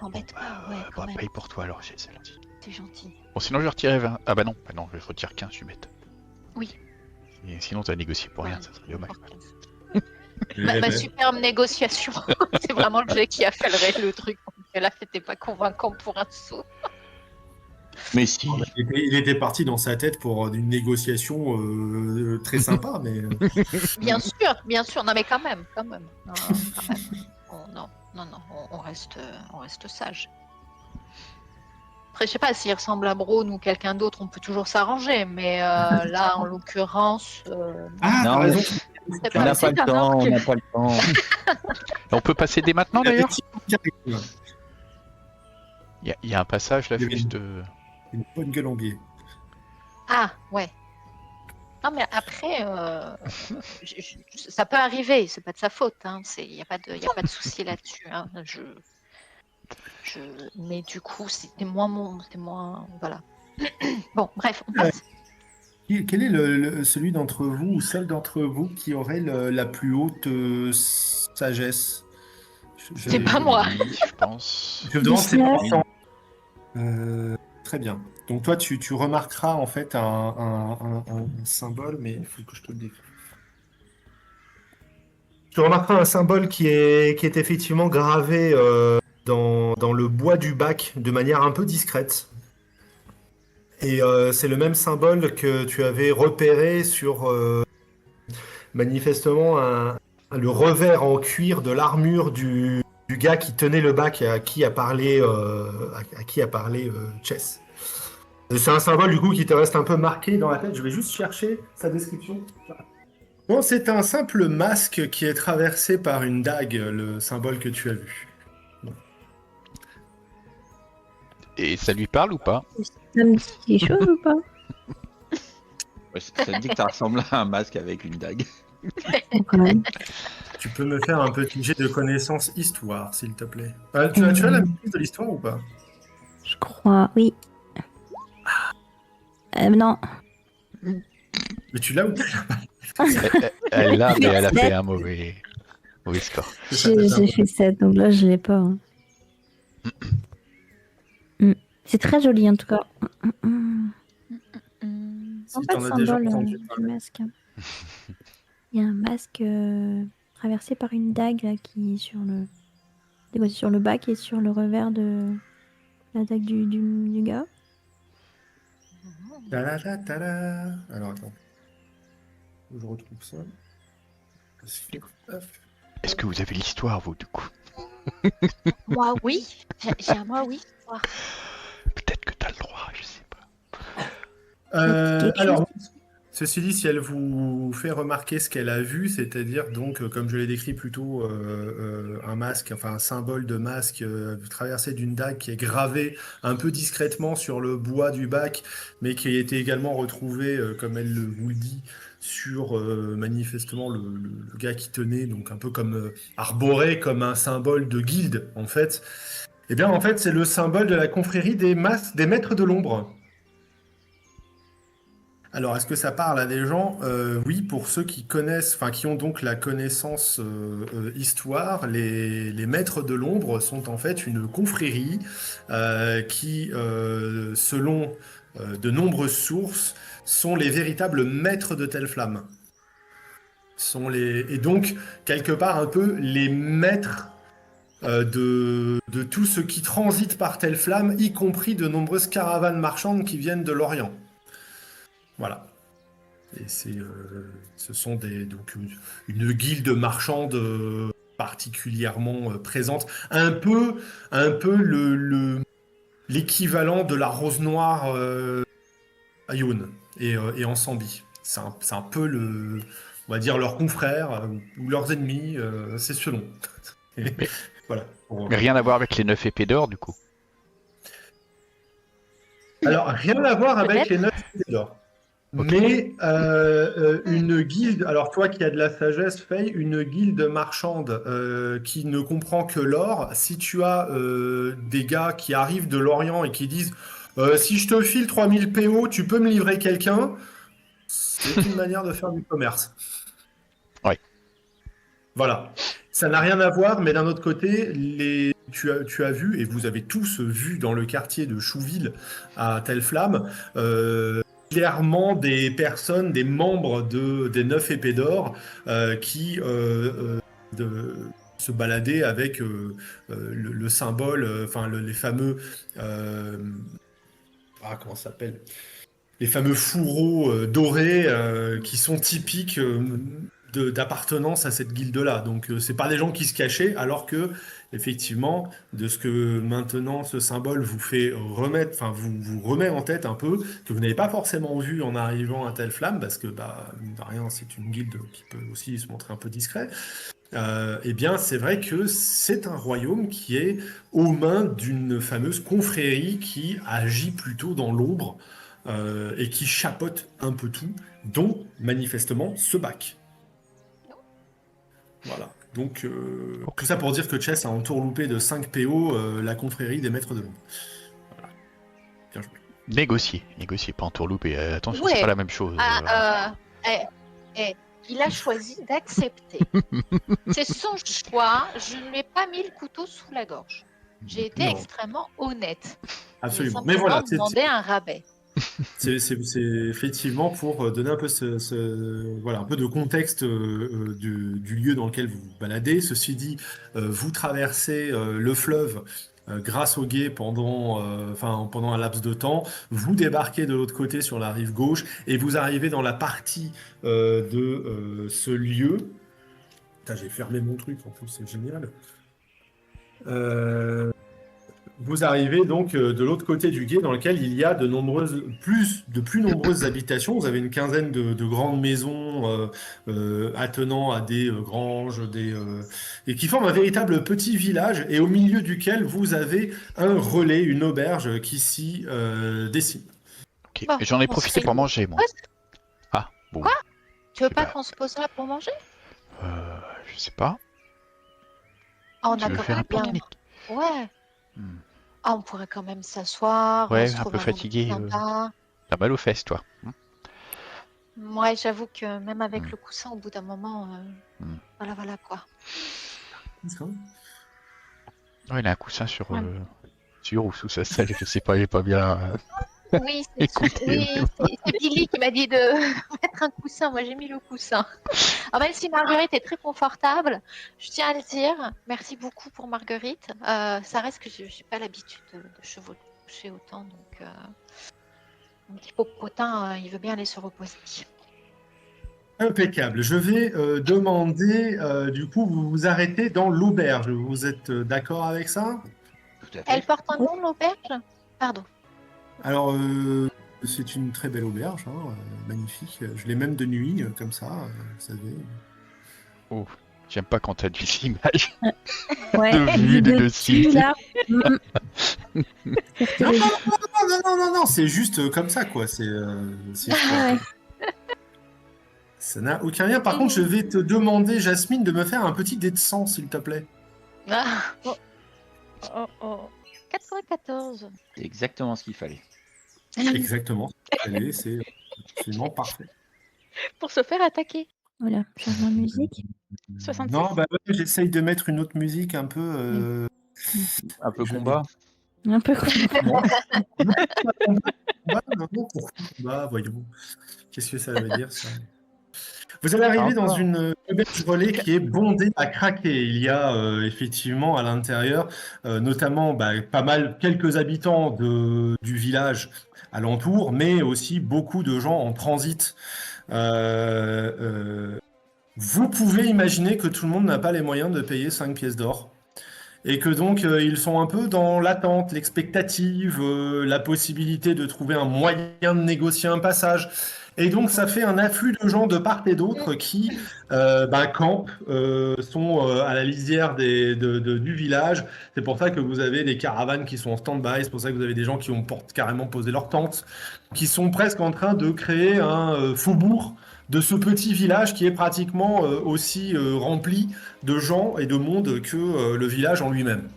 t'embête pas, ouais, quand Bah, même, paye pour toi alors, c'est gentil. c'est gentil. Bon, sinon je vais retirer 20. Ah bah non, je retire 15, je suis bête. Oui. Et sinon t'as négocié pour rien, Ouais, ça serait dommage. Ma superbe négociation, c'est vraiment le jet qui a fait le truc. Et là, c'était pas convaincant pour un saut. Mais si. Il était parti dans sa tête pour une négociation très sympa, mais Bien sûr. Non, mais quand même. Non, quand même. Non, on reste sage. Après, je sais pas s'il ressemble à Braun ou quelqu'un d'autre, on peut toujours s'arranger. Mais là, en l'occurrence, ah, Non, t'as raison. c'est On n'a c'est pas le un temps, orque. on n'a pas le temps. On peut passer dès maintenant d'ailleurs. Il Il y a un passage là, Il y avait juste. une bonne gueule en biais. Ah, ouais. Non, mais après, ça peut arriver, c'est pas de sa faute. Il n'y a pas de souci là-dessus. Mais du coup, c'était moins, voilà. Bon, bref, on passe. Quel est celui d'entre vous ou celle d'entre vous qui aurait la plus haute sagesse? C'est pas moi. Oui, je pense. Je me demande, c'est pas 19. Vincent. Très bien. Donc toi, tu remarqueras en fait un symbole, mais il faut que je te le décrive. Tu remarqueras un symbole qui est effectivement gravé dans le bois du bac de manière un peu discrète. Et c'est le même symbole que tu avais repéré sur manifestement le revers en cuir de l'armure du gars qui tenait le bac et à qui a parlé Chess. C'est un symbole du coup qui te reste un peu marqué dans la tête. Je vais juste chercher sa description. Non, c'est un simple masque qui est traversé par une dague, le symbole que tu as vu. Et ça lui parle ou pas? Ça me dit quelque chose ou pas? Ouais, ça te dit que ça ressemble à un masque avec une dague. Bon, quand même. Tu peux me faire un petit jet de connaissances histoire, s'il te plaît. Tu as la maîtrise de l'histoire ou pas? Je crois, oui. Non. Mais tu l'as ou tu l'as pas? Elle l'a, mais elle a fait un mauvais score. J'ai fait 7, donc là je l'ai pas. Hein. C'est très joli en tout cas. Si Non, pas t'en de as déjà symbole entendu du parler. masque. Il y a un masque traversé par une dague là, qui est sur le bac et sur le revers de la dague du gars. Ta-la-la-ta-la. Alors attends. Faut que je retrouve ça. Hop. Est-ce que vous avez l'histoire, vous, du coup? Moi, oui. J'ai un moi, oui. Peut-être que t'as le droit, je sais pas. Alors, ceci dit, si elle vous fait remarquer ce qu'elle a vu, c'est-à-dire donc, comme je l'ai décrit plutôt, un masque, enfin un symbole de masque traversé d'une dague qui est gravé un peu discrètement sur le bois du bac, mais qui a été également retrouvé, comme elle vous le dit, sur manifestement le gars qui tenait, donc un peu comme arboré comme un symbole de guilde, en fait. Eh bien, en fait, c'est le symbole de la confrérie des maîtres de l'ombre. Alors, est-ce que ça parle à des gens? Oui, pour ceux qui connaissent, enfin qui ont donc la connaissance histoire, les maîtres de l'ombre sont en fait une confrérie qui, selon de nombreuses sources, sont les véritables maîtres de Telflamme. Et donc, quelque part, un peu les maîtres de tout ce qui transite par Telflamme, y compris de nombreuses caravanes marchandes qui viennent de l'Orient. Voilà. Et ce sont donc une guilde marchande particulièrement présente, un peu l'équivalent de la Rose Noire à Yun et en Sambi. C'est un peu on va dire leurs confrères ou leurs ennemis, c'est selon. Voilà. Mais rien à voir avec les 9 épées d'or, du coup. Alors, rien à voir avec Peut-être. les 9 épées d'or. Ok. Mais une guilde, alors toi qui as de la sagesse, Faye, une guilde marchande qui ne comprend que l'or, si tu as des gars qui arrivent de l'Orient et qui disent si je te file 3000 PO, tu peux me livrer quelqu'un, c'est une manière de faire du commerce. Ouais. Voilà. Ça n'a rien à voir, mais d'un autre côté, tu as vu, et vous avez tous vu dans le quartier de Chouville à Telflamme, clairement des personnes, des membres des 9 épées d'or qui se baladaient avec le symbole, enfin les fameux... comment ça s'appelle? Les fameux fourreaux dorés qui sont typiques d'appartenance à cette guilde-là. Donc, c'est pas des gens qui se cachaient, alors que, effectivement, de ce que maintenant ce symbole vous fait remettre, enfin, vous remet en tête un peu, que vous n'avez pas forcément vu en arrivant à Telflamme, parce que, mine de rien, c'est une guilde qui peut aussi se montrer un peu discret. Eh bien, c'est vrai que c'est un royaume qui est aux mains d'une fameuse confrérie qui agit plutôt dans l'ombre, et qui chapeaute un peu tout, dont manifestement ce bac. Voilà. Donc, tout ça pour dire que Chess a entourloupé de 5 PO la confrérie des maîtres de l'ombre. Voilà. Bien joué. Négocier, pas entourlouper. Attention, c'est Ouais. pas la même chose. Il a choisi d'accepter. C'est son choix. Je ne lui ai pas mis le couteau sous la gorge. J'ai été Non. extrêmement honnête. Absolument. J'ai Mais voilà, simplement demandé un rabais. c'est effectivement pour donner un peu voilà, un peu de contexte du lieu dans lequel vous vous baladez. Ceci dit, vous traversez le fleuve grâce au gué pendant un laps de temps. Vous débarquez de l'autre côté sur la rive gauche et vous arrivez dans la partie de ce lieu. Putain, j'ai fermé mon truc, en plus, c'est génial. Vous arrivez donc de l'autre côté du gué dans lequel il y a de plus nombreuses habitations. Vous avez une quinzaine de grandes maisons attenant à des granges, et qui forment un véritable petit village, et au milieu duquel vous avez un relais, une auberge qui s'y dessine. Ok, Bon, mais j'en ai on profité se pour fait- manger, moi. Pause. Ah, bon. Quoi Tu veux Eh pas ben, qu'on se pose là pour manger? Je sais pas. On Tu a veux quand faire même un bien. pique-nique? Ouais. Hmm. Ah, on pourrait quand même s'asseoir. Ouais, se un trouver peu endroit fatigué. sympa. T'as mal aux fesses, toi. Ouais, j'avoue que même avec Hmm. le coussin, au bout d'un moment, voilà quoi. Ouais, il a un coussin sur, Ouais. sur ou sous sa selle, je sais pas, il est pas bien. Oui, Écoutez. c'est Billy qui m'a dit de mettre un coussin. Moi, j'ai mis le coussin. Alors, même si Marguerite est très confortable, je tiens à le dire. Merci beaucoup pour Marguerite. Ça reste que je n'ai pas l'habitude de chevaucher autant. Donc, mon petit popotin, il veut bien aller se reposer. Impeccable. Je vais demander, du coup, vous vous arrêtez dans l'auberge. Vous êtes d'accord avec ça? Tout à Elle fait. porte un nom, l'auberge? Pardon. Alors, c'est une très belle auberge, hein, magnifique. Je l'ai même de nuit, comme ça, vous savez. Oh, j'aime pas quand t'as du image. Ouais, De vue vu de de dessus. dessus, là. Non, c'est juste comme ça, quoi. C'est Ouais. Ça n'a aucun lien. Par contre, je vais te demander, Jasmine, de me faire un petit dé de sang, s'il te plaît. Ah. 94. C'est exactement ce qu'il fallait. Exactement. Allez, c'est absolument parfait. Pour se faire attaquer. Voilà, changement de musique. 66. Non, bah ouais, j'essaye de mettre une autre musique un peu. Un peu Je combat. Un peu comme Bah, voyons. Qu'est-ce que ça veut dire, ça? Vous allez arriver dans une auberge relais qui est bondée à craquer. Il y a effectivement à l'intérieur, notamment quelques habitants du village alentour, mais aussi beaucoup de gens en transit. Vous pouvez imaginer que tout le monde n'a pas les moyens de payer 5 pièces d'or. Et que donc ils sont un peu dans l'attente, l'expectative, la possibilité de trouver un moyen de négocier un passage. Et donc ça fait un afflux de gens de part et d'autre qui campent, sont à la lisière du village. C'est pour ça que vous avez des caravanes qui sont en stand-by, c'est pour ça que vous avez des gens qui ont carrément posé leur tente, qui sont presque en train de créer un faubourg de ce petit village qui est pratiquement aussi rempli de gens et de monde que le village en lui-même.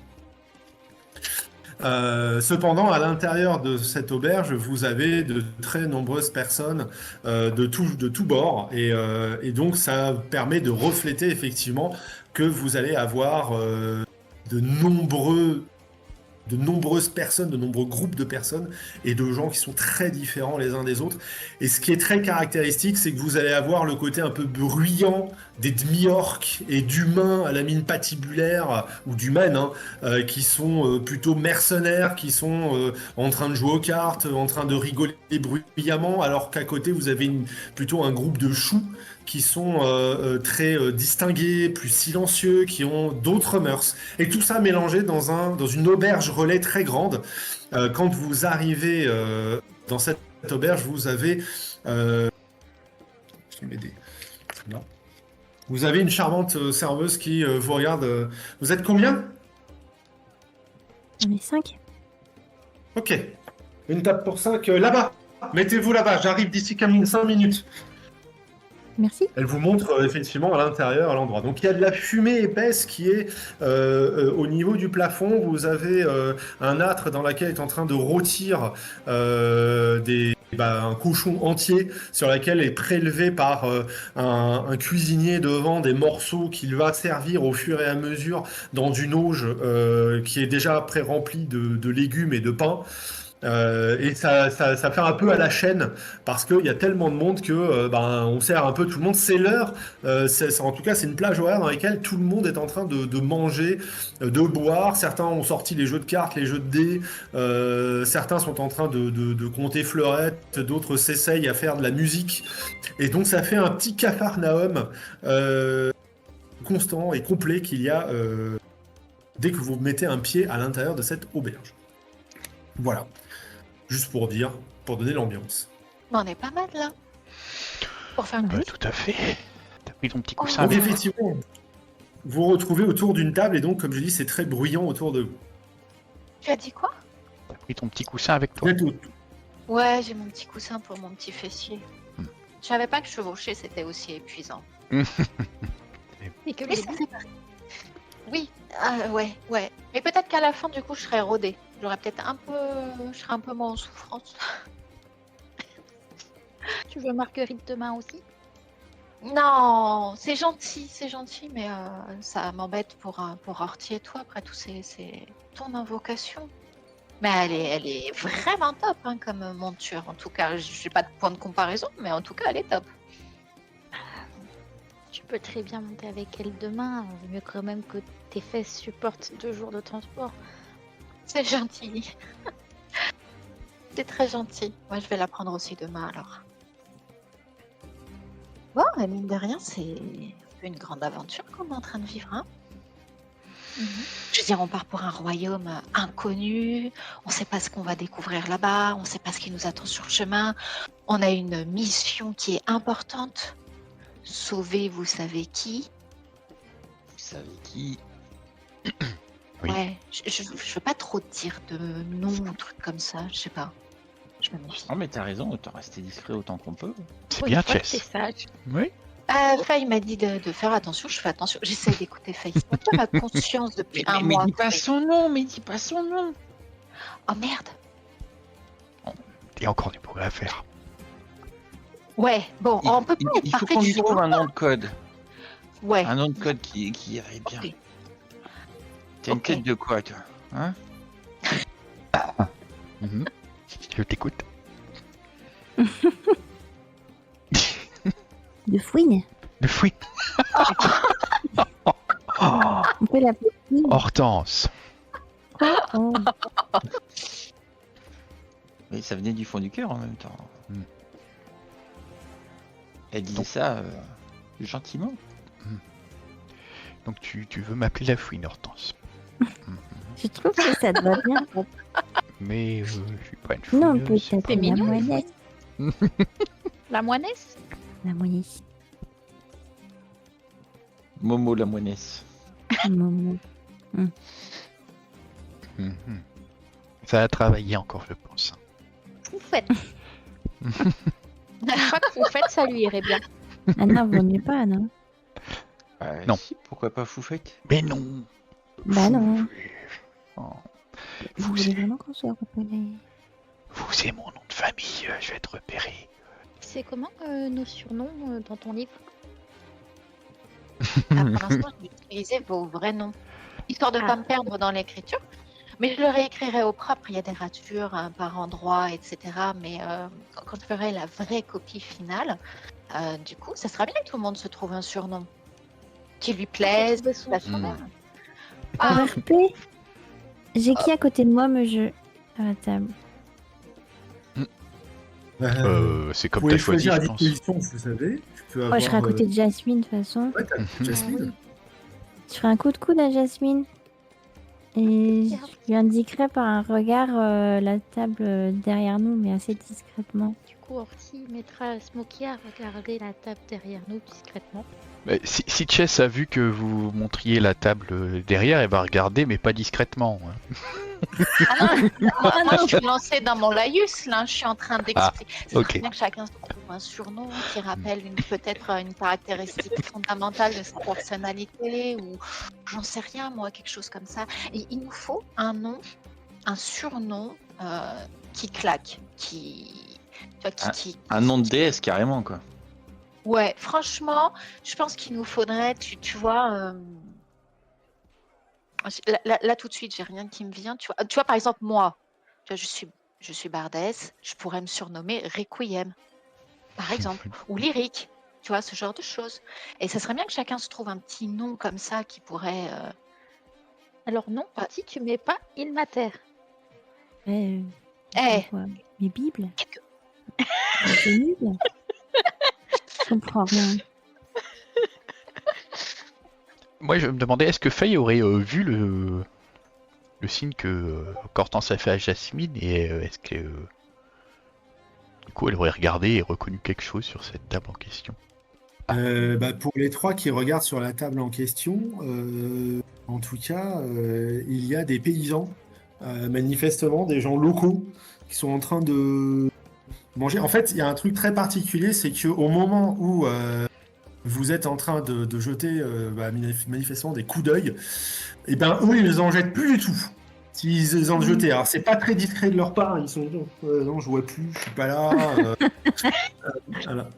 Cependant, à l'intérieur de cette auberge, vous avez de très nombreuses personnes de tous bords, et donc ça permet de refléter effectivement que vous allez avoir de nombreuses personnes, de nombreux groupes de personnes et de gens qui sont très différents les uns des autres. Et ce qui est très caractéristique, c'est que vous allez avoir le côté un peu bruyant des demi-orques et d'humains à la mine patibulaire, ou d'humaines, qui sont plutôt mercenaires, qui sont en train de jouer aux cartes, en train de rigoler bruyamment, alors qu'à côté, vous avez plutôt un groupe de choux qui sont très distingués, plus silencieux, qui ont d'autres mœurs. Et tout ça mélangé dans une auberge relais très grande. Quand vous arrivez dans cette auberge, vous avez... je vais m'aider. Là. Vous avez une charmante serveuse qui vous regarde. Vous êtes combien? On est 5. Ok. Une table pour 5 là-bas. Mettez-vous là-bas, j'arrive d'ici 5 minutes. Merci. Elle vous montre effectivement à l'intérieur, à l'endroit. Donc il y a de la fumée épaisse qui est au niveau du plafond. Vous avez un âtre dans lequel est en train de rôtir un cochon entier sur lequel est prélevé par un cuisinier devant des morceaux qu'il va servir au fur et à mesure dans une auge qui est déjà pré-remplie de légumes et de pain. Et ça fait un peu à la chaîne parce qu'il y a tellement de monde que on sert un peu tout le monde. C'est l'heure, en tout cas c'est une plage horaire dans laquelle tout le monde est en train de manger, de boire. Certains ont sorti les jeux de cartes, les jeux de dés. Certains sont en train de compter fleurettes. D'autres s'essayent à faire de la musique. Et donc ça fait un petit capharnaüm constant et complet qu'il y a dès que vous mettez un pied à l'intérieur de cette auberge. Voilà. Juste pour dire, pour donner l'ambiance. Mais on est pas mal là. Pour faire une Bah, nuit. tout à fait. T'as pris ton petit coussin Donc avec toi. effectivement, vous vous retrouvez autour d'une table et donc, comme je dis, c'est très bruyant autour de vous. Tu as dit quoi? T'as pris ton petit coussin avec Vous toi. êtes au- Ouais, j'ai mon petit coussin pour mon petit fessier. Hmm. Je savais pas que chevaucher c'était aussi épuisant. Et que Mais le ça début, fait partie. Oui, ouais. Mais peut-être qu'à la fin, du coup, je serais rodée. J'aurais peut-être je serais un peu moins en souffrance. tu veux Marguerite demain aussi? Non, c'est gentil, mais ça m'embête pour Horty et toi. Après tout, c'est ton invocation. Mais elle est vraiment top hein, comme monture. En tout cas, j'ai pas de point de comparaison, mais en tout cas, elle est top. Tu peux très bien monter avec elle demain. Vaut mieux quand même que tes fesses supportent 2 jours de transport. C'est gentil. C'est très gentil. Moi, je vais la prendre aussi demain alors. Bon, et mine de rien, c'est un peu une grande aventure qu'on est en train de vivre. Hein. Je veux dire, on part pour un royaume inconnu. On ne sait pas ce qu'on va découvrir là-bas. On ne sait pas ce qui nous attend sur le chemin. On a une mission qui est importante. Sauver, vous savez qui. Vous savez qui? Oui. Ouais, je veux pas trop te dire de nom ou trucs comme ça. Je sais pas. Je me méfie. Non mais t'as raison, autant rester discret autant qu'on peut. C'est Pour bien, une fois que Chess. t'es sage. Oui. Faye m'a dit de faire attention. Je fais attention. J'essaie d'écouter Faye. C'est pas ma conscience depuis un mais mois. dis pas son nom, mais dis pas son nom. Oh merde. Il y a encore du progrès à faire. Ouais, bon, on peut pas être Il faut parfait qu'on du lui trouve jour au un nom de code. Ouais. Un nom de code qui irait bien. Ok. T'as une Ok. tête de quoi toi? Hein? Mhm. Je t'écoute. De fouine. Le fruit. On peut l'appeler fouine. Hortense. Oh. Mais ça venait du fond du cœur en même temps. Hmm. Elle disait Donc- ça gentiment. Donc tu veux m'appeler la fouine, Hortense. Je trouve que ça te va bien. Mais je suis pas une fouine. Non, peut-être C'est la mignon, moinette. La moinesse? La moinette. Momo la moinesse. Maman. Ça a travaillé encore, je pense. Foufette. Je crois que Foufette, ça lui irait bien. Ah non, vaut mieux pas, non. Non. Si, pourquoi pas Foufette? Mais non. Bah non. Oh. Vous Vous, voulez c'est vraiment qu'on soit repéré? mon nom de famille, je vais être repéré. C'est comment nos surnoms dans ton livre? Ah, pour l'instant, je vais utiliser vos vrais noms. Histoire de ne pas me perdre dans l'écriture. Mais je le réécrirai au propre. Il y a des ratures par endroit, etc. Mais quand je ferai la vraie copie finale, du coup, ça sera bien que tout le monde se trouve un surnom qui lui plaise. Trouver son la surnom. surnom. En Ah, RP, j'ai qui à côté de moi me jeu à la table? C'est Vous comme pouvez t'as choisi, choisir à je pense. disposition, vous savez. Tu peux Moi, avoir, je serai à côté de Jasmine, de toute façon. Ouais, t'as Jasmine. Je ferai un coup de coude à Jasmine. Et je lui indiquerai par un regard la table derrière nous, mais assez discrètement. Du coup, Orti mettra Smokey à regarder la table derrière nous discrètement. Mais si Chess a vu que vous montriez la table derrière, elle va regarder, mais pas discrètement. Hein. Ah non, moi, je suis lancée dans mon laïus, là. Je suis en train d'expliquer. C'est ok. très bien que chacun se trouve un surnom qui rappelle peut-être une caractéristique fondamentale de sa personnalité ou j'en sais rien, moi, quelque chose comme ça. Et il nous faut un nom, un surnom qui claque, qui... tu vois, Un nom de déesse carrément quoi. Ouais, franchement, je pense qu'il nous faudrait, tu vois, là, tout de suite, j'ai rien qui me vient. Tu vois, par exemple, moi, tu vois, je suis bardesse, je pourrais me surnommer Requiem, par exemple, ou Lyrique, tu vois, ce genre de choses. Et ça serait bien que chacun se trouve un petit nom comme ça qui pourrait. Alors non, Orti, tu mets pas Il Mater. Ouais, Eh, quoi. Mais Bible qu'est-ce que- C'est nul. Je comprends rien. Moi, je me demandais, est-ce que Faye aurait vu le signe que Cortance a fait à Jasmine et est-ce que du coup elle aurait regardé et reconnu quelque chose sur cette table en question? Pour les 3 qui regardent sur la table en question, en tout cas, il y a des paysans, manifestement des gens locaux, qui sont en train de manger. En fait, il y a un truc très particulier, c'est qu'au moment où vous êtes en train de jeter manifestement des coups d'œil, et ben eux, ils en jettent plus du tout. S'ils les ont jetés. Alors, c'est pas très discret de leur part, ils sont non, je vois plus, je suis pas là. Voilà.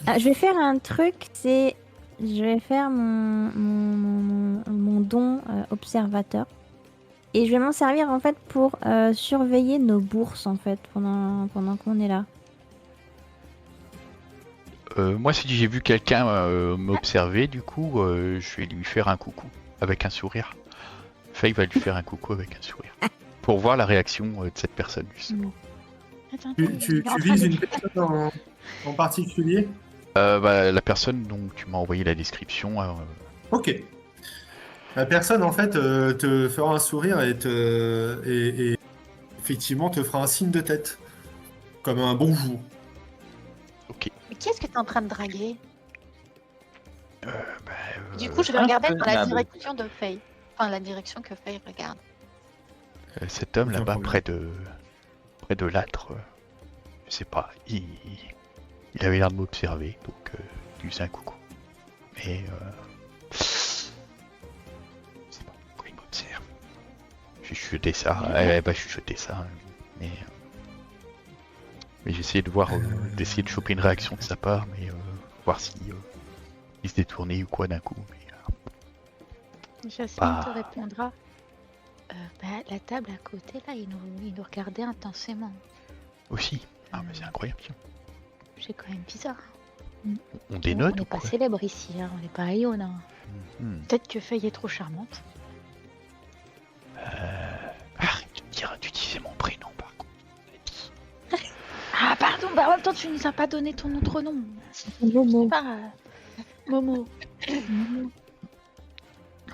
Ah, je vais faire un truc, c'est... Je vais faire mon don observateur. Et je vais m'en servir en fait pour surveiller nos bourses en fait pendant qu'on est là. Moi, si j'ai vu quelqu'un m'observer, du coup, je vais lui faire un coucou avec un sourire. Faye va lui faire un coucou avec un sourire. Pour voir la réaction de cette personne, justement. Attends, Tu il est en train vises de- une personne en particulier? La personne dont tu m'as envoyé la description, Ok. La personne, en fait, te fera un sourire et effectivement te fera un signe de tête, comme un bonjour. Mais qui est-ce que tu es en train de draguer? Du coup, je vais un regarder peu dans la nab. direction de Faye. Enfin, la direction que Faye regarde. cet homme Aucun là-bas, problème. près de l'âtre, je sais pas, il avait l'air de m'observer, donc je lui faisais un coucou. Mais je sais pas pourquoi il m'observe. J'ai chuchoté ça, j'ai chuchoté ça, mais j'ai essayé de voir, d'essayer de choper une réaction de sa part, mais voir si il se détournait ou quoi d'un coup. Mais, Jasmine Ah. te répondra. La table à côté, là, il nous regardait intensément. aussi, ah mais c'est incroyable. Tiens. C'est quand même bizarre. On dénote On ou n'est pas quoi? célèbre ici, hein, on n'est pas à Lyon. Hein. Peut-être que Faye est trop charmante. Arrête de me dire, tu disais mon prénom par contre. Ah, pardon, bah en même temps, tu nous as pas donné ton autre nom. Momo. Pas Momo.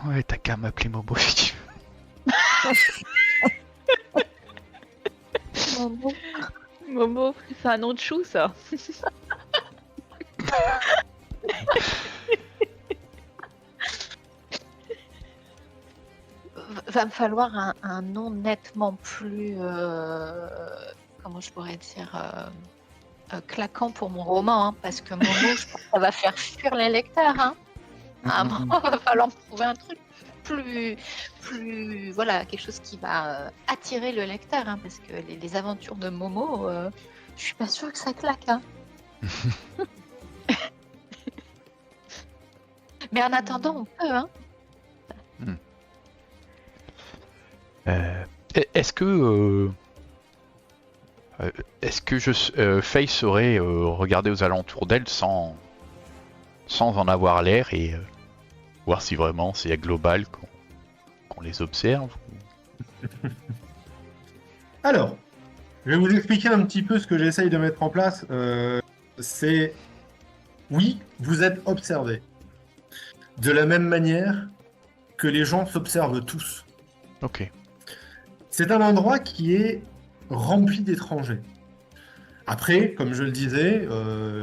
Ouais, t'as qu'à m'appeler Momo si tu veux. Momo. Momo, c'est un nom de chou, ça. Va me falloir un nom nettement plus, comment je pourrais dire, claquant pour mon roman, hein, parce que mon nom, je pense que ça va faire fuir les lecteurs. Hein. À un moment, il va falloir me trouver un truc plus, voilà, quelque chose qui va attirer le lecteur, hein, parce que les aventures de Momo, je suis pas sûre que ça claque. Hein. Mais en attendant, on peut, hein. Est-ce que Faye saurait regarder aux alentours d'elle sans en avoir l'air et voir si vraiment c'est à global qu'on les observe? Alors, je vais vous expliquer un petit peu ce que j'essaye de mettre en place. C'est, oui, vous êtes observé. De la même manière que les gens s'observent tous. Ok. C'est un endroit qui est rempli d'étrangers. Après, comme je le disais,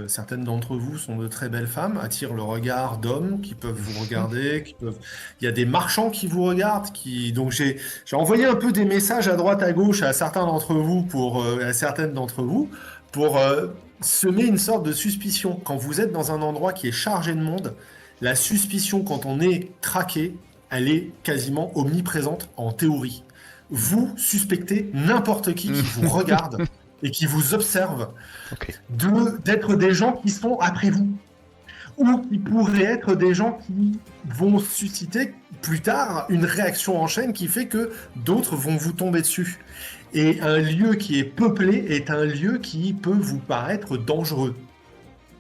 certaines d'entre vous sont de très belles femmes, attirent le regard d'hommes qui peuvent vous regarder, il y a des marchands qui vous regardent, donc j'ai envoyé un peu des messages à droite à gauche à certains d'entre vous à certaines d'entre vous pour semer une sorte de suspicion. Quand vous êtes dans un endroit qui est chargé de monde, la suspicion quand on est traqué, elle est quasiment omniprésente en théorie. Vous suspectez n'importe qui vous regarde et qui vous observe Ok. d'être des gens qui sont après vous. Ou qui pourraient être des gens qui vont susciter plus tard une réaction en chaîne qui fait que d'autres vont vous tomber dessus. Et un lieu qui est peuplé est un lieu qui peut vous paraître dangereux.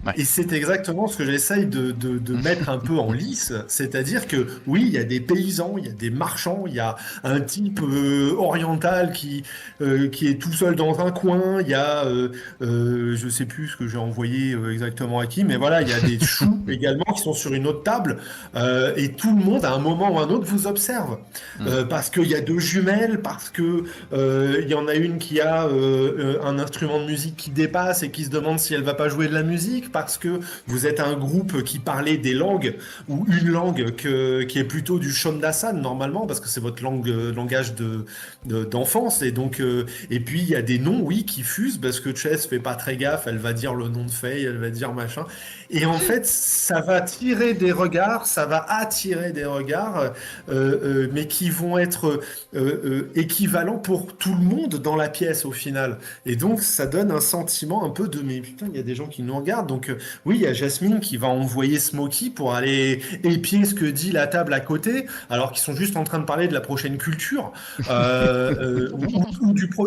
Ouais. Et c'est exactement ce que j'essaye de mettre un peu en lice, c'est-à-dire que oui, il y a des paysans, il y a des marchands, il y a un type oriental qui est tout seul dans un coin, il y a, je sais plus ce que j'ai envoyé exactement à qui, mais voilà, il y a des choux également qui sont sur une autre table, et tout le monde à un moment ou un autre vous observe, parce qu'il y a deux jumelles, parce que il y en a une qui a un instrument de musique qui dépasse et qui se demande si elle va pas jouer de la musique, parce que vous êtes un groupe qui parlait des langues, ou une langue qui est plutôt du Shondasan normalement, parce que c'est votre langage d'enfance, et donc et puis il y a des noms, oui, qui fusent, parce que Chess fait pas très gaffe, elle va dire le nom de Faye, elle va dire machin, et en fait ça va tirer des regards, ça va attirer des regards, mais qui vont être équivalents pour tout le monde dans la pièce au final, et donc ça donne un sentiment un peu de mais putain, il y a des gens qui nous regardent. Donc oui, il y a Jasmine qui va envoyer Smokey pour aller épier ce que dit la table à côté, alors qu'ils sont juste en train de parler de la prochaine culture, ou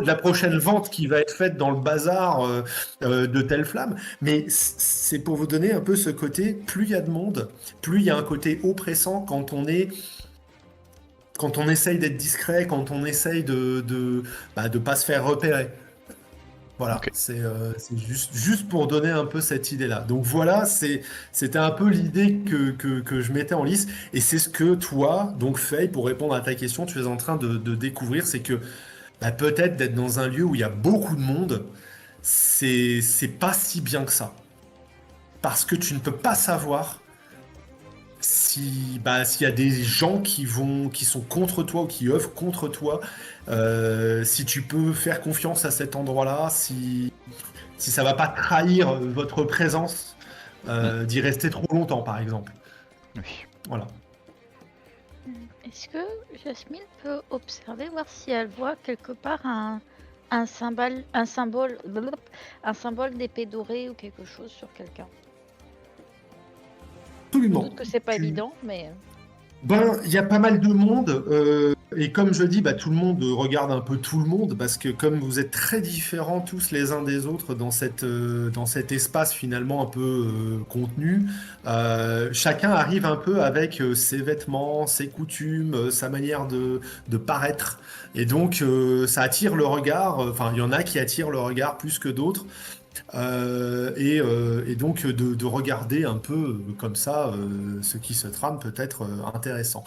de la prochaine vente qui va être faite dans le bazar de telle flamme. Mais c'est pour vous donner un peu ce côté, plus il y a de monde, plus il y a un côté oppressant quand on essaye d'être discret, quand on essaye de pas se faire repérer. Voilà, Ok. c'est juste pour donner un peu cette idée-là. Donc voilà, c'était un peu l'idée que je mettais en lice. Et c'est ce que toi, donc Faye, pour répondre à ta question, tu es en train de découvrir, c'est que peut-être d'être dans un lieu où il y a beaucoup de monde, c'est pas si bien que ça. Parce que tu ne peux pas savoir s'il y a des gens qui sont contre toi ou qui œuvrent contre toi, si tu peux faire confiance à cet endroit-là, si ça va pas trahir votre présence, d'y rester trop longtemps, par exemple. Oui. Voilà. Est-ce que Jasmine peut observer, voir si elle voit quelque part un symbole d'épée dorée ou quelque chose sur quelqu'un? Je Absolument. doute que c'est pas évident, mais Il y a pas mal de monde, et comme je dis, tout le monde regarde un peu tout le monde, parce que comme vous êtes très différents tous les uns des autres dans cet espace finalement un peu contenu, chacun arrive un peu avec ses vêtements, ses coutumes, sa manière de paraître, et donc ça attire le regard, enfin il y en a qui attirent le regard plus que d'autres. Et donc de regarder un peu comme ça ce qui se trame peut être intéressant.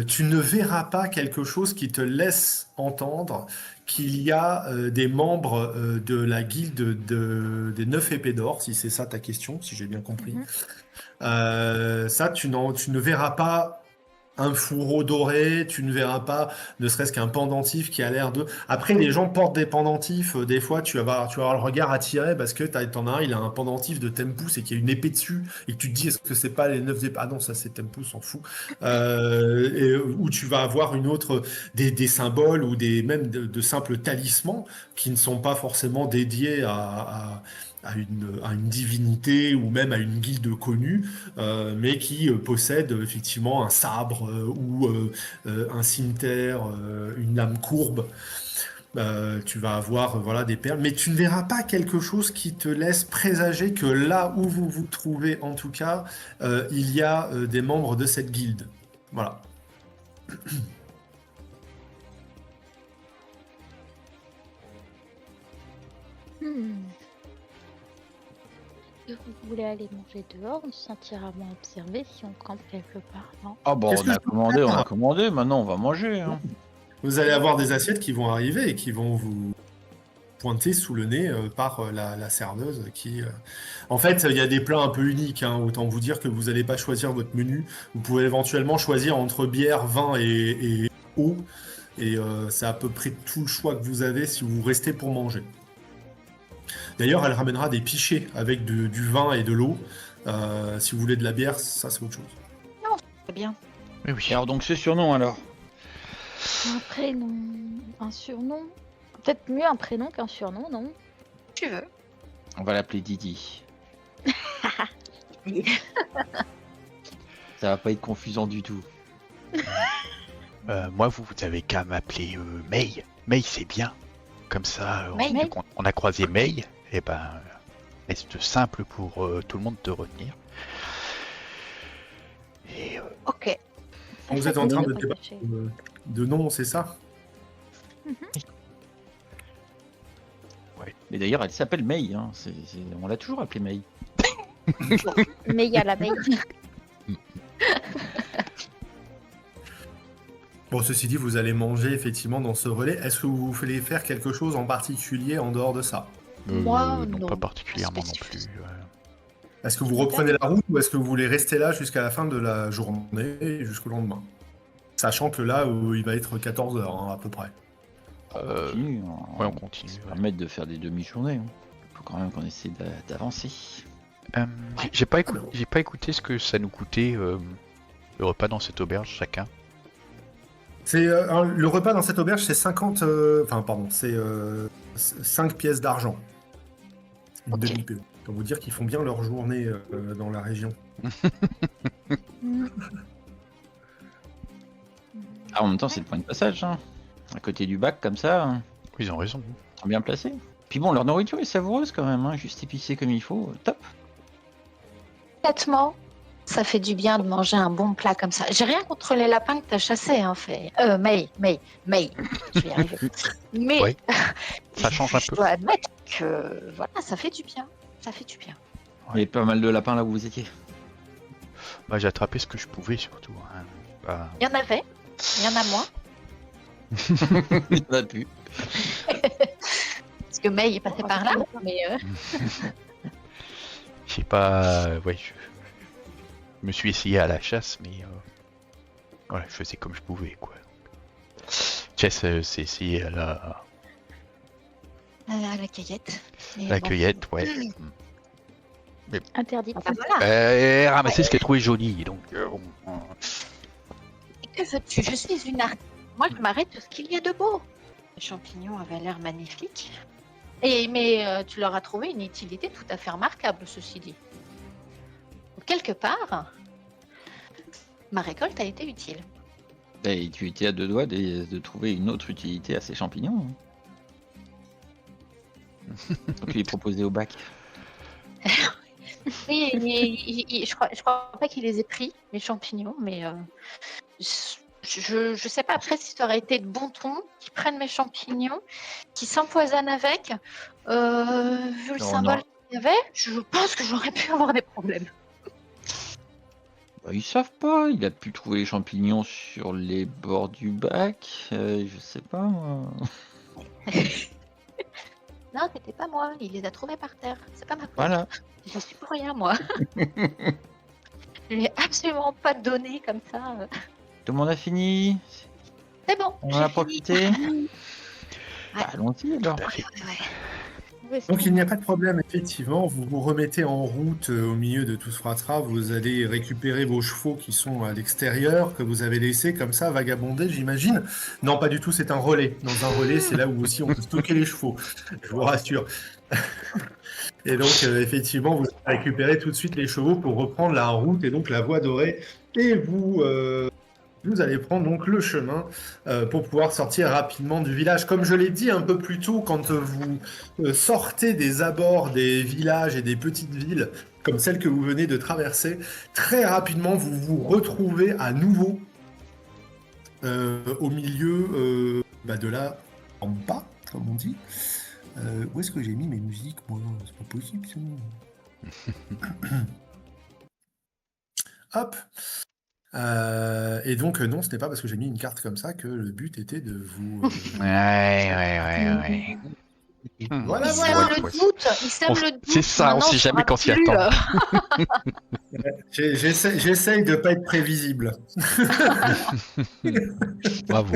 Tu ne verras pas quelque chose qui te laisse entendre qu'il y a des membres de la guilde des 9 épées d'or, si c'est ça ta question, si j'ai bien compris. Ça, tu ne verras pas un fourreau doré, tu ne verras pas ne serait-ce qu'un pendentif qui a l'air de... Après, les gens portent des pendentifs, des fois tu vas avoir le regard attiré parce que t'en as un, il a un pendentif de Tempus et qu'il y a une épée dessus, et que tu te dis, est-ce que c'est pas les 9 épées? Ah non, ça c'est Tempus, s'en fout. Ou tu vas avoir une autre, des symboles ou même de simples talismans qui ne sont pas forcément dédiés à une divinité ou même à une guilde connue, mais qui possède effectivement un sabre ou un cimeterre, une lame courbe. Tu vas avoir voilà, des perles, mais tu ne verras pas quelque chose qui te laisse présager que là où vous vous trouvez, en tout cas, il y a des membres de cette guilde. Voilà. Si vous voulez aller manger dehors, on se sentira moins observé si on campe quelque part, non? Ah bon, Qu'est-ce on que a je peux commandé, faire on a commandé, maintenant on va manger. Hein. Vous allez avoir des assiettes qui vont arriver et qui vont vous pointé sous le nez par la serveuse qui... En fait, il y a des plats un peu uniques, hein, autant vous dire que vous n'allez pas choisir votre menu. Vous pouvez éventuellement choisir entre bière, vin et eau, et c'est à peu près tout le choix que vous avez si vous restez pour manger. D'ailleurs, elle ramènera des pichets avec du vin et de l'eau. Si vous voulez de la bière, ça c'est autre chose. Très bien. Oui, oui. Alors donc ce surnom alors. Un prénom, un surnom. Peut-être mieux un prénom qu'un surnom, non? Tu veux. On va l'appeler Didi. Ça va pas être confusant du tout. Moi, vous avez qu'à m'appeler May. May, c'est bien. Comme ça, May. vu qu'on a croisé May, et ben, reste simple pour tout le monde de retenir. Et Ok. Vous êtes en train de Pas débattre caché. de nom, c'est ça? Mais d'ailleurs, elle s'appelle May. Hein. On l'a toujours appelée May. Mais il y a la mail. Bon, ceci dit, vous allez manger effectivement dans ce relais. Est-ce que vous voulez faire quelque chose en particulier en dehors de ça? Moi, non, non. pas particulièrement non Spécifique. plus. Est-ce que vous reprenez la route ou est-ce que vous voulez rester là jusqu'à la fin de la journée et jusqu'au lendemain? Sachant que là, il va être 14h à peu près. Euh, Continue. ouais, on continue. Ça va permettre de faire des demi-journées. Hein. Faut quand même qu'on essaie d'avancer. J'ai pas écouté ce que ça nous coûtait le repas dans cette auberge chacun. C'est le repas dans cette auberge, c'est 50... c'est 5 pièces d'argent. Une Ok. demi-PO. Pour vous dire qu'ils font bien leur journée dans la région. Ah, en même temps, c'est le point de passage. Hein. À côté du bac, comme ça, hein. Ils ont raison. Ils sont bien placés. Puis bon, leur nourriture est savoureuse quand même. Hein. Juste épicée comme il faut. Top. Honnêtement, ça fait du bien de manger un bon plat comme ça. J'ai rien contre les lapins que t'as chassés, hein, May. Je vais y arriver. Mais Ouais. Ça change un je peu. dois admettre que voilà, ça fait du bien. Ça fait du bien. Il y a pas mal de lapins là où vous étiez. Bah, j'ai attrapé ce que je pouvais surtout. Hein. Bah, Il y en avait, il y en a moins. Il y en a plus. Parce que May est passé par là. Mais j'ai pas. Ouais, je me suis essayé à la chasse, mais voilà, je faisais comme je pouvais, quoi. Jess s'est essayé à la à la cueillette. Mais bon. cueillette, ouais. Interdit. Ah, bah voilà. Ramasser ce qu'elle trouvait joli, donc. Et que veux-tu? Je suis une artiste. Moi, je m'arrête sur ce qu'il y a de beau. Les champignons avaient l'air magnifiques. Mais tu leur as trouvé une utilité tout à fait remarquable, ceci dit. Donc, quelque part, ma récolte a été utile. Et tu étais à deux doigts de trouver une autre utilité à ces champignons. Hein. Donc les proposer au bac. Oui, je crois pas qu'il les ait pris, les champignons, mais je sais pas après si ça aurait été de bon ton qu'ils prennent mes champignons, qu'ils s'empoisonnent avec. Vu le Non, symbole non. qu'il y avait, je pense que j'aurais pu avoir des problèmes. Bah, ils savent pas. Il a pu trouver les champignons sur les bords du bac. Je sais pas moi. Non, c'était pas moi, il les a trouvés par terre. C'est pas ma faute. Voilà. Je suis pour rien, moi. Je lui ai absolument pas donné comme ça. Tout le monde a fini. C'est bon. On j'ai en a fini. profité. Ouais. Allons-y alors. Tout à fait. Ouais. Donc il n'y a pas de problème, effectivement, vous vous remettez en route au milieu de tout ce fratras, vous allez récupérer vos chevaux qui sont à l'extérieur, que vous avez laissés comme ça vagabonder, j'imagine. Non, pas du tout, c'est un relais. Dans un relais, c'est là où aussi on peut stocker les chevaux, je vous rassure. Et donc, effectivement, vous récupérez tout de suite les chevaux pour reprendre la route et donc la voie dorée. Et vous allez prendre donc le chemin pour pouvoir sortir rapidement du village. Comme je l'ai dit un peu plus tôt, quand vous sortez des abords des villages et des petites villes, comme celle que vous venez de traverser, très rapidement, vous vous retrouvez à nouveau au milieu de la pampa, comme on dit. Où est-ce que j'ai mis mes musiques, moi? C'est pas possible, ça. Hop. Et donc, non, ce n'est pas parce que j'ai mis une carte comme ça que le but était de vous... Ouais. Voilà, Il voilà. sème le doute. Il sème le doute. C'est ça, on Maintenant, sait jamais saura quand s'y plus, attendre. J'essaye de pas être prévisible. Bravo.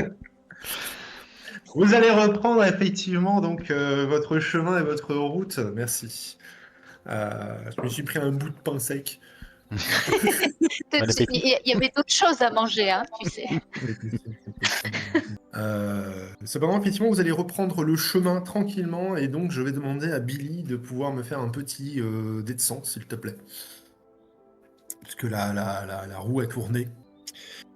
Vous allez reprendre effectivement donc votre chemin et votre route. Merci. Je me suis pris un bout de pain sec. Bon appétit. Il y avait d'autres choses à manger, hein, tu sais. Cependant, effectivement, vous allez reprendre le chemin tranquillement et donc je vais demander à Billy de pouvoir me faire un petit dé de sang, s'il te plaît. Puisque la roue a tourné.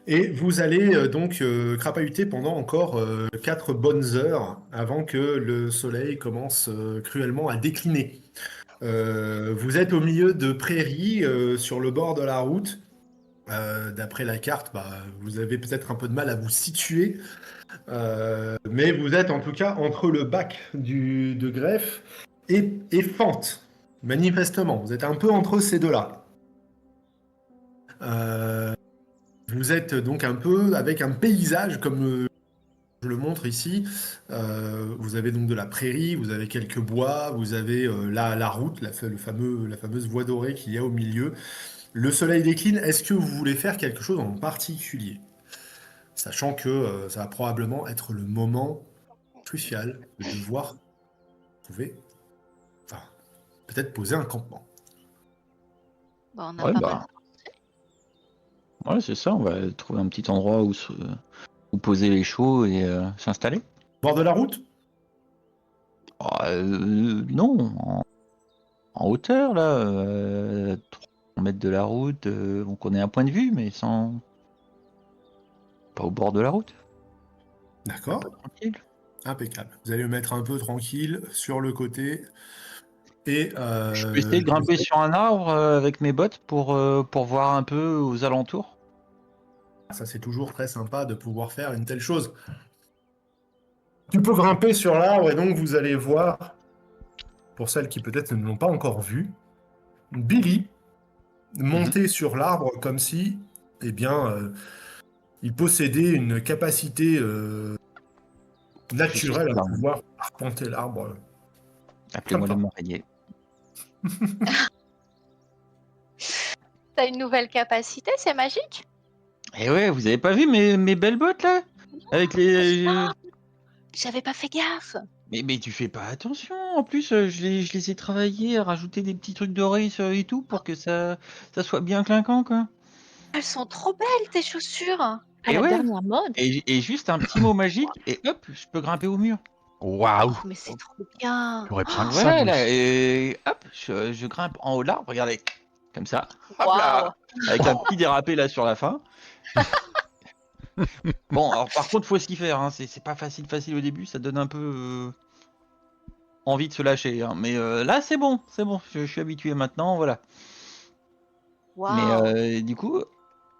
Et vous allez donc crapahuter pendant encore 4 bonnes heures avant que le soleil commence cruellement à décliner. Vous êtes au milieu de prairies sur le bord de la route. D'après la carte, vous avez peut-être un peu de mal à vous situer, mais vous êtes en tout cas entre le bac de greffe et Fente, manifestement. Vous êtes un peu entre ces deux-là. Vous êtes donc un peu avec un paysage comme je le montre ici. Vous avez donc de la prairie, vous avez quelques bois, vous avez la route, la fameuse voie dorée qu'il y a au milieu. Le soleil décline. Est-ce que vous voulez faire quelque chose en particulier? Sachant que ça va probablement être le moment crucial de devoir trouver, enfin, peut-être poser un campement. Bon, on a Ouais, pas bah. mal. Ouais, c'est ça, on va trouver un petit endroit où poser les chevaux et s'installer. Bord de la route? Non, en hauteur, là, 300 mètres de la route, donc on ait un point de vue, mais sans. Pas au bord de la route. D'accord, Tranquille. impeccable. Vous allez le mettre un peu tranquille sur le côté. Et Je peux essayer de grimper sur un arbre avec mes bottes pour voir un peu aux alentours. ça, c'est toujours très sympa de pouvoir faire une telle chose. Tu peux grimper sur l'arbre et donc vous allez voir, pour celles qui peut-être ne l'ont pas encore vu, Billy monter sur l'arbre comme si, eh bien, il possédait une capacité naturelle à pouvoir arpenter l'arbre. Appelez-moi Comme le ça. Montrénier. T'as une nouvelle capacité, c'est magique? Et ouais, vous avez pas vu mes belles bottes là? Avec les. Ah, j'avais pas fait gaffe. Mais tu fais pas attention. En plus, je les ai travaillés à rajouter des petits trucs dorés et tout pour que ça soit bien clinquant, quoi. Elles sont trop belles, tes chaussures. À Et la ouais. dernière mode. Et juste un petit mot magique et hop, je peux grimper au mur. Waouh. Mais c'est trop bien. J'aurais besoin de ça, Voilà, moi là, aussi. et hop, je grimpe en haut de l'arbre, regardez, comme ça, hop Waouh. là, avec un petit dérapé là sur la fin. Bon, alors par contre, faut s'y faire, hein, c'est pas facile au début, ça donne un peu envie de se lâcher, hein, mais là c'est bon, je suis habitué maintenant, voilà. Waouh. Mais du coup,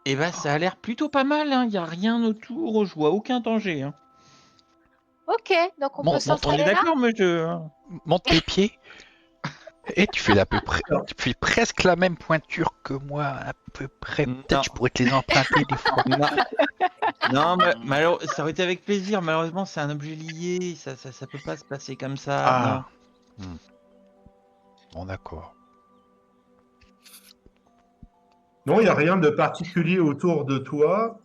eh ben, ça a l'air plutôt pas mal, hein, y a rien autour, je vois aucun danger. Hein. Ok, donc on Bon, peut On est s'installer là? d'accord, monsieur? Monte tes pieds. Et tu fais tu fais presque la même pointure que moi, à peu près. Non. Peut-être je pourrais te les emprunter des fois. Non, ça aurait été avec plaisir. Malheureusement, c'est un objet lié. Ça peut pas se passer comme ça. Ah. Bon, d'accord. Non, il n'y a rien de particulier autour de toi,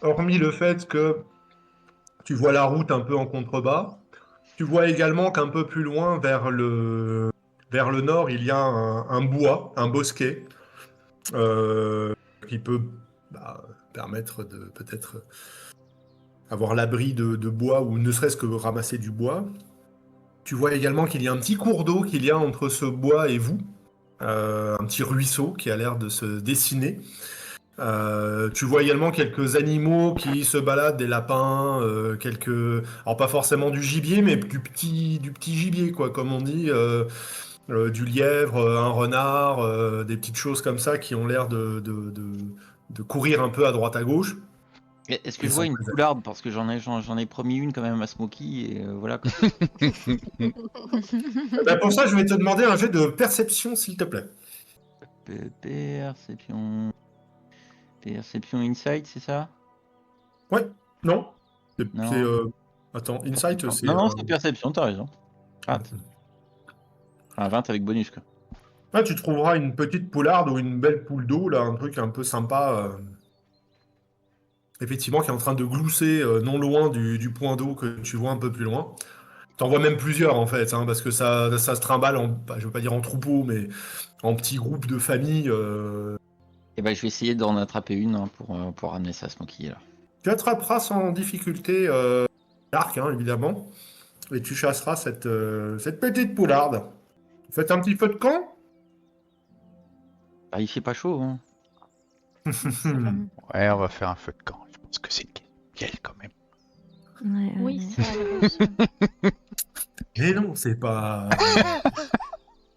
hormis le fait que tu vois la route un peu en contrebas. Tu vois également qu'un peu plus loin, vers le nord, il y a un bois, un bosquet, qui peut permettre de peut-être avoir l'abri de bois ou ne serait-ce que ramasser du bois. Tu vois également qu'il y a un petit cours d'eau qu'il y a entre ce bois et vous, un petit ruisseau qui a l'air de se dessiner. Tu vois également quelques animaux qui se baladent, des lapins, alors pas forcément du gibier, mais du petit gibier, quoi, comme on dit, du lièvre, un renard, des petites choses comme ça qui ont l'air de courir un peu à droite à gauche. Est-ce que Ils je vois sont une très poularde? Parce que j'en ai promis une quand même à Smokey et voilà. Quoi. Pour ça, je vais te demander un jet de perception, s'il te plaît. Perception. Perception Insight, c'est ça? Ouais, non. Non. Attends, Insight, c'est. Non, c'est perception, t'as raison. Ah, un 20 avec bonus, quoi. Là, tu trouveras une petite poularde ou une belle poule d'eau, là, un truc un peu sympa, effectivement, qui est en train de glousser non loin du point d'eau que tu vois un peu plus loin. T'en vois même plusieurs, en fait, hein, parce que ça se trimballe en, bah, je veux pas dire en troupeau, mais en petits groupes de famille. Et ben, je vais essayer d'en attraper une hein, pour ramener ça à Smokey, là. Tu attraperas sans difficulté l'arc, hein, évidemment, et tu chasseras cette petite poularde. Faites un petit feu de camp. Ah, il fait pas chaud, hein. Ouais, on va faire un feu de camp. Je pense que c'est une miel quand même. Ouais, Oui, ouais. ça a l'air aussi. Mais non, c'est pas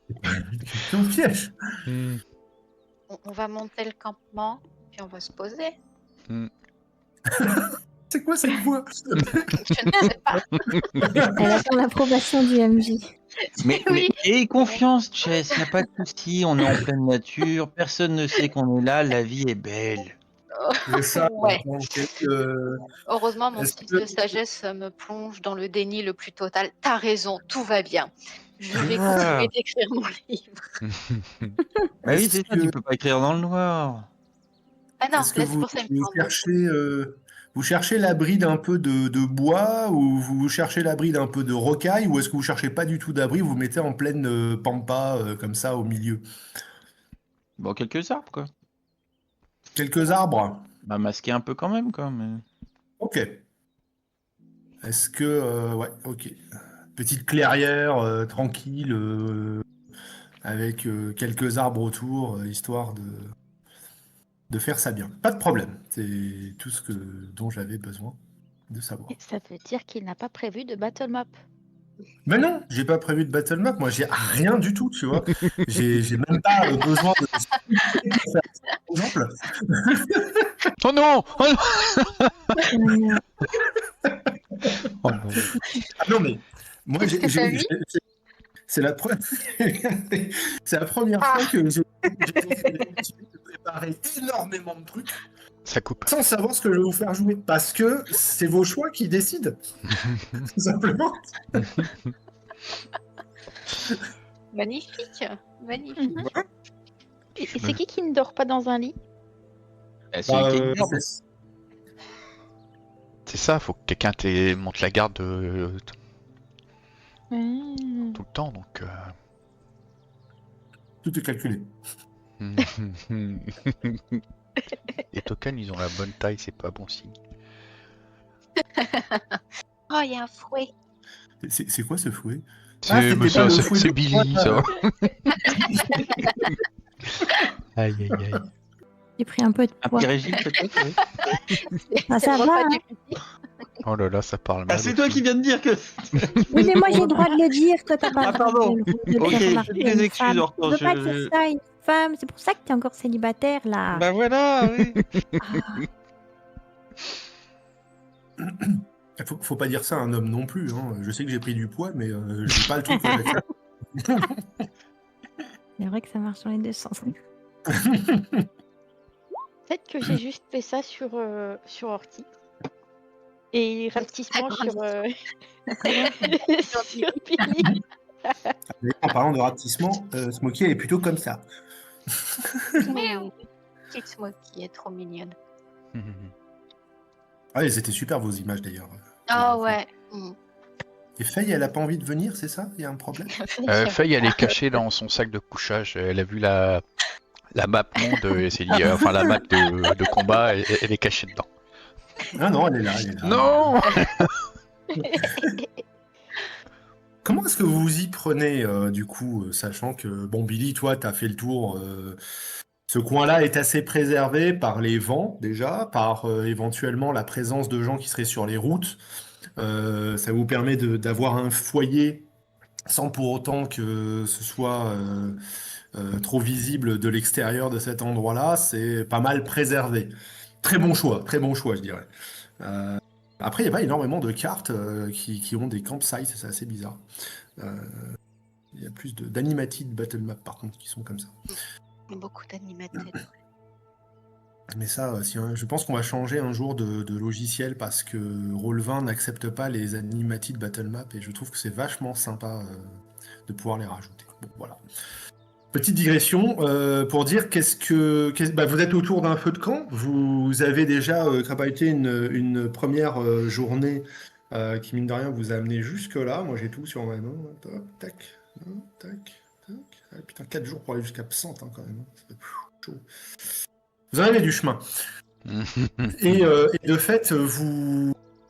une question piège. On va monter le campement, puis on va se poser. C'est quoi cette voix? Je ne sais pas. Elle attend l'approbation du MJ. Mais, Oui. aie confiance, Chess, y a pas de souci, on est en pleine nature, personne ne sait qu'on est là, la vie est belle. C'est ça. Ouais. Donc, Heureusement, mon est-ce style que- de sagesse me plonge dans le déni le plus total. T'as raison, tout va bien. Je vais Ah. continuer d'écrire mon livre. Bah oui, Est-ce c'est ça, que- tu peux pas écrire dans le noir. Ah non, Est-ce que là, c'est pour ça qu'il me prend vous cherchez l'abri d'un peu de bois ou vous cherchez l'abri d'un peu de rocaille ou est-ce que vous cherchez pas du tout d'abri, vous vous mettez en pleine pampa comme ça au milieu? Bon, quelques arbres, quoi. Quelques arbres? Bah, masquer un peu quand même, quoi. Mais... Ok. Est-ce que... ouais, ok. Petite clairière tranquille avec quelques arbres autour, histoire de faire ça bien. Pas de problème. C'est tout ce dont j'avais besoin de savoir. Et ça veut dire qu'il n'a pas prévu de battle map. Mais non, j'ai pas prévu de battle map. Moi, j'ai rien du tout, tu vois. J'ai même pas besoin de pour faire ça, par exemple. Oh non! Oh non! Oh non. Ah non, mais moi, Qu'est-ce que t'as mis c'est la première... c'est la première fois que j'ai l'habitude de préparer énormément de trucs Ça coupe. sans savoir ce que je vais vous faire jouer. Parce que c'est vos choix qui décident, tout simplement. Magnifique, magnifique. Mhm. Et c'est qui ne dort pas dans un lit? celui Bah, qui est garde. C'est ça, faut que quelqu'un monte la garde Hmm. tout le temps, donc... tout est calculé. Les tokens, ils ont la bonne taille, c'est pas bon signe. Oh, il y a un fouet. C'est quoi ce fouet? C'est Ah, c'était mais pas le ça, fouet c'est de- Billy, ça. Aïe, aïe, aïe. J'ai pris un peu de Un poids. petit régime, peut-être, oui. Ah, C'est ça le va, repas hein. du midi. Oh là là, ça parle mal. Ah, c'est toi qui viens de dire que... Oui, mais moi j'ai le droit de le dire. Toi, t'as pas Ah, le droit pardon. de le Ok, faire je remarquer dis à les une excuses, femme. Hortense, Tu peux pas je- dire ça à une femme. C'est pour ça que t'es encore célibataire, là. Bah voilà, oui. Ah, Faut pas dire ça à un homme non plus. Hein. Je sais que j'ai pris du poids, mais j'ai pas le truc avec ça. c'est vrai que ça marche dans les deux sens. Peut-être que j'ai juste fait ça sur Orti. Et rapetissement sur sur Billy. D'ailleurs, en parlant de rapetissement, Smokey, elle est plutôt comme ça. Petite Smokey est trop mignonne. Ah, et c'était super vos images d'ailleurs. Ah ouais. Mm. Et Faye, elle a pas envie de venir, c'est ça? Il y a un problème? Faye, elle est cachée dans son sac de couchage. Elle a vu la map monde et elle s'est dit, enfin la map de combat, elle est cachée dedans. Ah non, elle est là, elle est là. Non! Comment est-ce que vous vous y prenez, du coup, sachant que, bon, Billy, toi, t'as fait le tour. Ce coin-là est assez préservé par les vents, déjà, par éventuellement la présence de gens qui seraient sur les routes. Ça vous permet d'avoir un foyer sans pour autant que ce soit trop visible de l'extérieur de cet endroit-là. C'est pas mal préservé. Très bon choix, je dirais. Après, il n'y a pas énormément de cartes qui ont des campsites, c'est assez bizarre. Il y a plus d'animated battle map par contre qui sont comme ça. Beaucoup d'animatés. Mais ça, je pense qu'on va changer un jour de logiciel parce que Roll20 n'accepte pas les animated battle map et je trouve que c'est vachement sympa de pouvoir les rajouter. Bon, voilà. Petite digression pour dire vous êtes autour d'un feu de camp. Vous avez déjà crapahuté une première journée qui, mine de rien, vous a amené jusque-là. Moi, j'ai tout sur ma main. Hop, tac, tac, tac. Ah, putain, 4 jours pour aller jusqu'à Psante, quand même. C'est chaud. Vous en avez du chemin. Et de fait,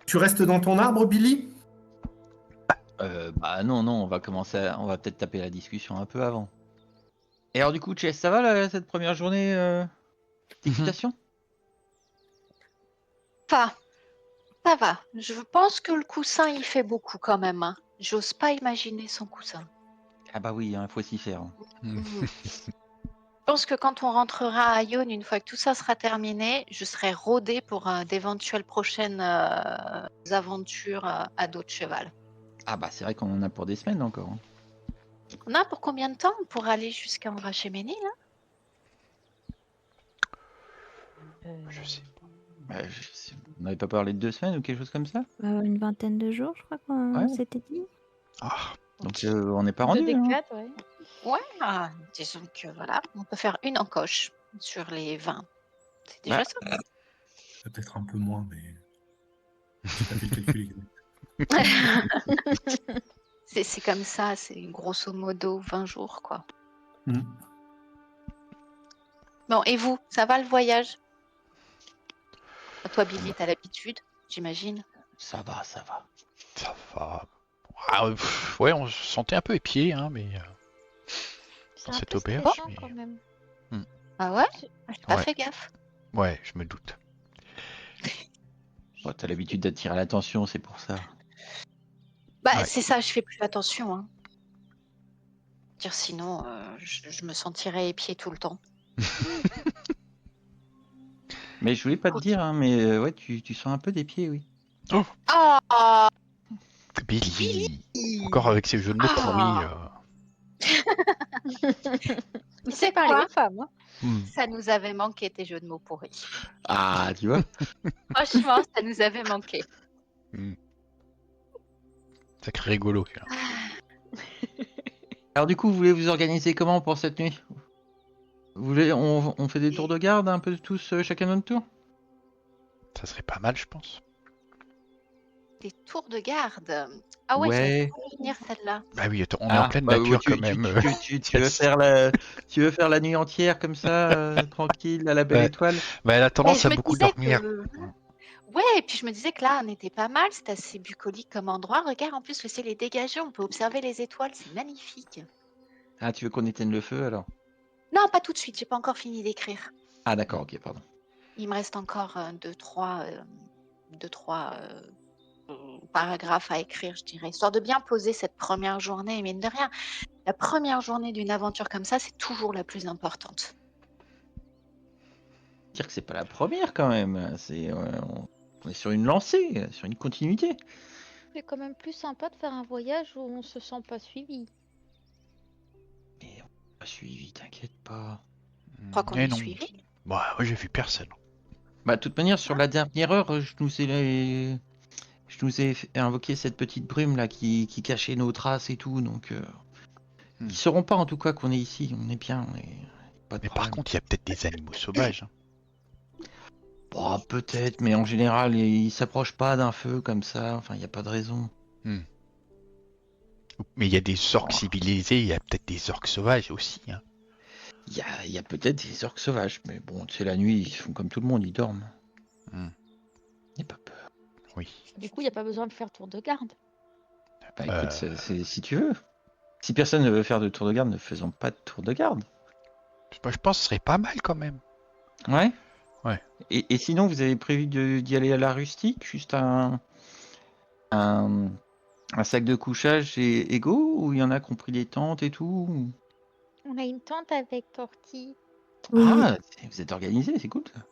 tu restes dans ton arbre, Billy? Bah non, on va peut-être taper la discussion un peu avant. Et alors du coup, Chess, ça va là, cette première journée d'équitation? Enfin, ça va. Je pense que le coussin, il fait beaucoup quand même. Hein. J'ose pas imaginer son coussin. Ah bah oui, il faut s'y faire. Hein. Je pense que quand on rentrera à Ione, une fois que tout ça sera terminé, je serai rodée pour d'éventuelles prochaines aventures à dos de cheval. Ah bah c'est vrai qu'on en a pour des semaines encore. Hein. On a pour combien de temps pour aller jusqu'à Andrachéménie là? Je sais. Bah, on n'avait pas parlé de 2 semaines ou quelque chose comme ça? Une vingtaine de jours, je crois qu'on Ouais. s'était dit. Ah, Donc on n'est pas rendu. Deux des Hein. 4, ouais. Ouais, disons que voilà, on peut faire une encoche sur les 20. C'est déjà ça. Peut-être un peu moins, mais j'ai pas fait le calcul exact. C'est comme ça, c'est grosso modo 20 jours quoi. Mm. Bon, et vous, ça va le voyage? Toi, Billy, t'as l'habitude, j'imagine. Ça va. ça va. Ah, ouais, on se sentait un peu épié, hein, mais C'est dans un cette peu auberge. stressant, Mais... quand même. Ah ouais? J'ai pas Ouais. fait gaffe. Ouais, je me doute. Oh, t'as l'habitude d'attirer l'attention, c'est pour ça. Bah, Ouais. c'est ça, je fais plus attention. Hein. Dire sinon, je me sentirais épiée tout le temps. Mais je voulais pas te dire, hein, mais ouais, tu sens un peu des pieds, oui. Ah, Billy, encore avec ses jeux de mots pourris. tu sais Parler quoi? aux femmes. Hein. Ça nous avait manqué tes jeux de mots pourris. Ah, tu vois. Franchement, ça nous avait manqué. Sacré rigolo. Là. Alors du coup, vous voulez vous organiser comment pour cette nuit? Vous voulez, on fait des tours de garde un peu tous, chacun notre tour? Ça serait pas mal, je pense. Des tours de garde. Ah ouais, Ouais. je vais venir celle-là. Bah oui, attends, on est en pleine nature quand même. Tu veux faire la nuit entière comme ça, tranquille, à la belle Ouais. étoile? Bah, elle a tendance je à me beaucoup disais dormir. Ouais, et puis je me disais que là, on était pas mal, c'est assez bucolique comme endroit. Regarde, en plus, le ciel est dégagé, on peut observer les étoiles, c'est magnifique. Ah, tu veux qu'on éteigne le feu alors? Non, pas tout de suite, j'ai pas encore fini d'écrire. Ah d'accord, ok, pardon. Il me reste encore 2-3 paragraphes à écrire, je dirais, histoire de bien poser cette première journée. Et mine de rien, la première journée d'une aventure comme ça, c'est toujours la plus importante. Dire que c'est pas la première quand même. On est sur une lancée, sur une continuité. C'est quand même plus sympa de faire un voyage où on se sent pas suivi. Mais on n'a pas suivi, t'inquiète pas. Je crois qu'on Eh est non. suivi. Bah, ouais, j'ai vu personne. Bah, de toute manière, sur la dernière heure, je nous ai invoqué cette petite brume là qui cachait nos traces et tout, donc ils sauront pas en tout cas qu'on est ici, on est bien, pas de Mais par problème. contre, il y a peut-être des animaux sauvages. Hein. Bon, peut-être, mais en général, ils s'approchent pas d'un feu comme ça, enfin, il n'y a pas de raison. Mais il y a des orques civilisés, il y a peut-être des orques sauvages aussi. Hein. Il y a peut-être des orques sauvages, mais bon, c'est la nuit, ils font comme tout le monde, ils dorment. N'aie pas peur. Oui. Du coup, il n'y a pas besoin de faire tour de garde. Bah écoute, c'est si tu veux. Si personne ne veut faire de tour de garde, ne faisons pas de tour de garde. Bah, je pense que ce serait pas mal quand même. Ouais. Ouais. Et sinon, vous avez prévu d'y aller à la rustique, juste un sac de couchage et égaux, ou il y en a qui ont pris des tentes et tout? On a une tente avec Torti. Oui. Ah, vous êtes organisés, c'est cool ça.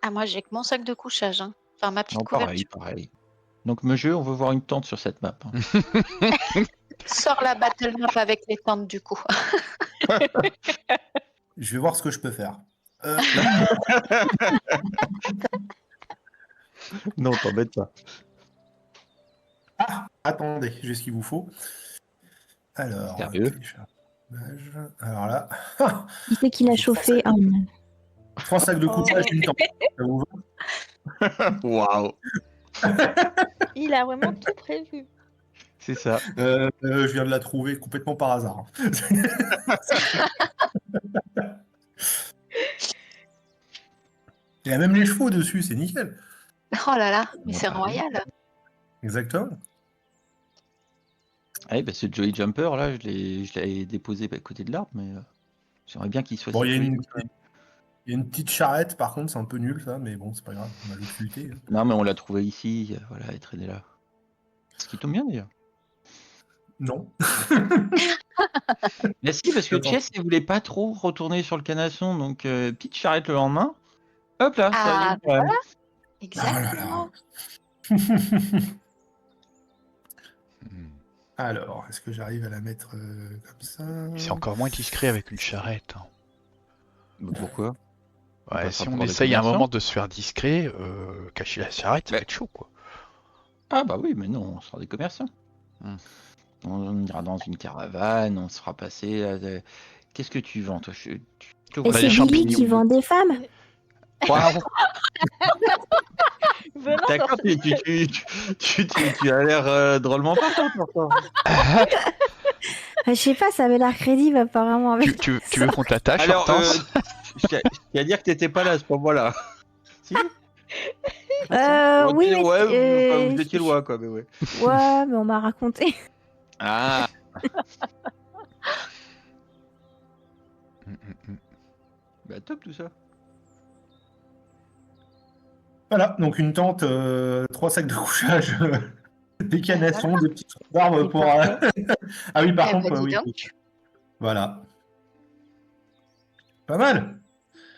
Ah, moi, j'ai que mon sac de couchage. Hein. Enfin, ma petite Non, couverture. pareil. Donc, jeu, on veut voir une tente sur cette map. Hein. Sors la battle map avec les tentes, du coup. Je vais voir ce que je peux faire. Là, Non, t'embête pas. attendez, j'ai ce qu'il vous faut. Alors, Sérieux téléchargage. Alors là, Qui c'est qui l'a J'ai trois chauffé? Ah non. 3 sacs de couchage, une tente. Ça vous va? Waouh, Il a vraiment tout prévu. c'est ça. Je viens de la trouver complètement par hasard. Il y a même les chevaux dessus, c'est nickel. Oh là là, mais Bon, c'est bah, royal. Exactement. Ah oui, bah, ce Joey Jumper, là, je l'ai déposé à côté de l'arbre, mais j'aimerais bien qu'il soit Bon, il y a sécurisé. une petite charrette, par contre, c'est un peu nul ça, mais bon, c'est pas grave, on a l'utilité. Non, mais on l'a trouvé ici, voilà, elle traînait là. Ce qui tombe bien d'ailleurs. Non. Mais si, parce que Attends. Chess, il voulait pas trop retourner sur le canasson, donc petite charrette le lendemain. Hop là, ça Ah, règle le problème. Exactement. Alors, est-ce que j'arrive à la mettre comme ça? C'est encore moins discret avec une charrette. Hein. Bah, pourquoi? On Ouais, passe si pas on pour des essaye un commerçants. moment de se faire discret, cacher la charrette, ça va Ouais. être chaud, quoi. Ah bah oui, mais non, on sera des commerçants. Hmm. On ira dans une caravane, on se fera passer. Qu'est-ce que tu vends, toi? Je te Et vois Bah, c'est les bien. Billy champignons. qui vend des femmes? Waouh. Venant dans D'accord, tu as l'air drôlement partant pourtant. Je sais pas, ça avait l'air crédible apparemment. Tu, Avec tu veux qu'on t'attache, Alors, Hortense je tiens à dire que t'étais pas là à ce moment-là. Si? Oui, mais Ouais, vous étiez loin, quoi, mais ouais. Ouais, mais on m'a raconté. Ah, bah top tout ça. Voilà, donc une tente, 3 sacs de couchage, des canassons, des petits troncs d'arbres C'est pour. parfait. Ah oui, par Eh contre, ben, dis oui. donc. Voilà. Pas mal.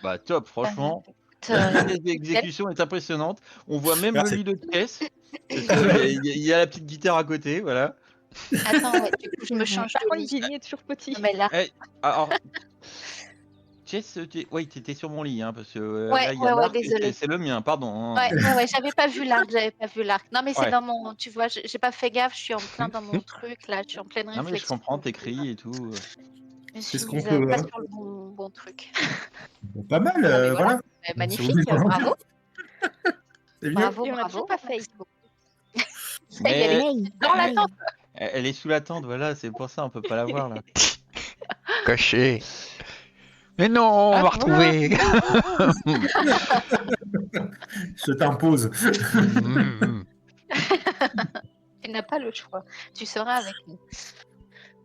Bah top, franchement. Euh, La vitesse d'exécution est impressionnante. On voit même Merci. le lit de Chess. Parce qu'il y a la petite guitare à côté, voilà. Attends, ouais, du coup, je me change Par de contre, lit. Billy est toujours petit. Non, mais là, Eh, alors, Chess, t'étais sur mon lit, hein, parce que Ouais, là, il y a ouais, l'arc, désolée. c'est le mien, pardon. Hein. ouais, j'avais pas vu l'arc. Non, mais c'est Ouais. dans mon, tu vois, j'ai pas fait gaffe, je suis en plein dans mon truc, là, je suis en pleine Non, mais je réflexion. comprends, t'écris et tout. Je me C'est suis ce qu'on mise peut, pas hein. sur le bon truc. Bon, pas mal, Non, mais voilà. voilà. Magnifique, C'est bon. bravo, C'est bien. bravo, Et on a bravo. toujours pas fait. Merci beaucoup. Ça y est, elle Mais est dans la tente. elle est sous la tente, voilà, c'est pour ça, on peut pas la voir, là. Caché. Mais non, on Ah, va voilà. retrouver. Je t'impose. Tu n'as pas le choix. Tu seras avec nous.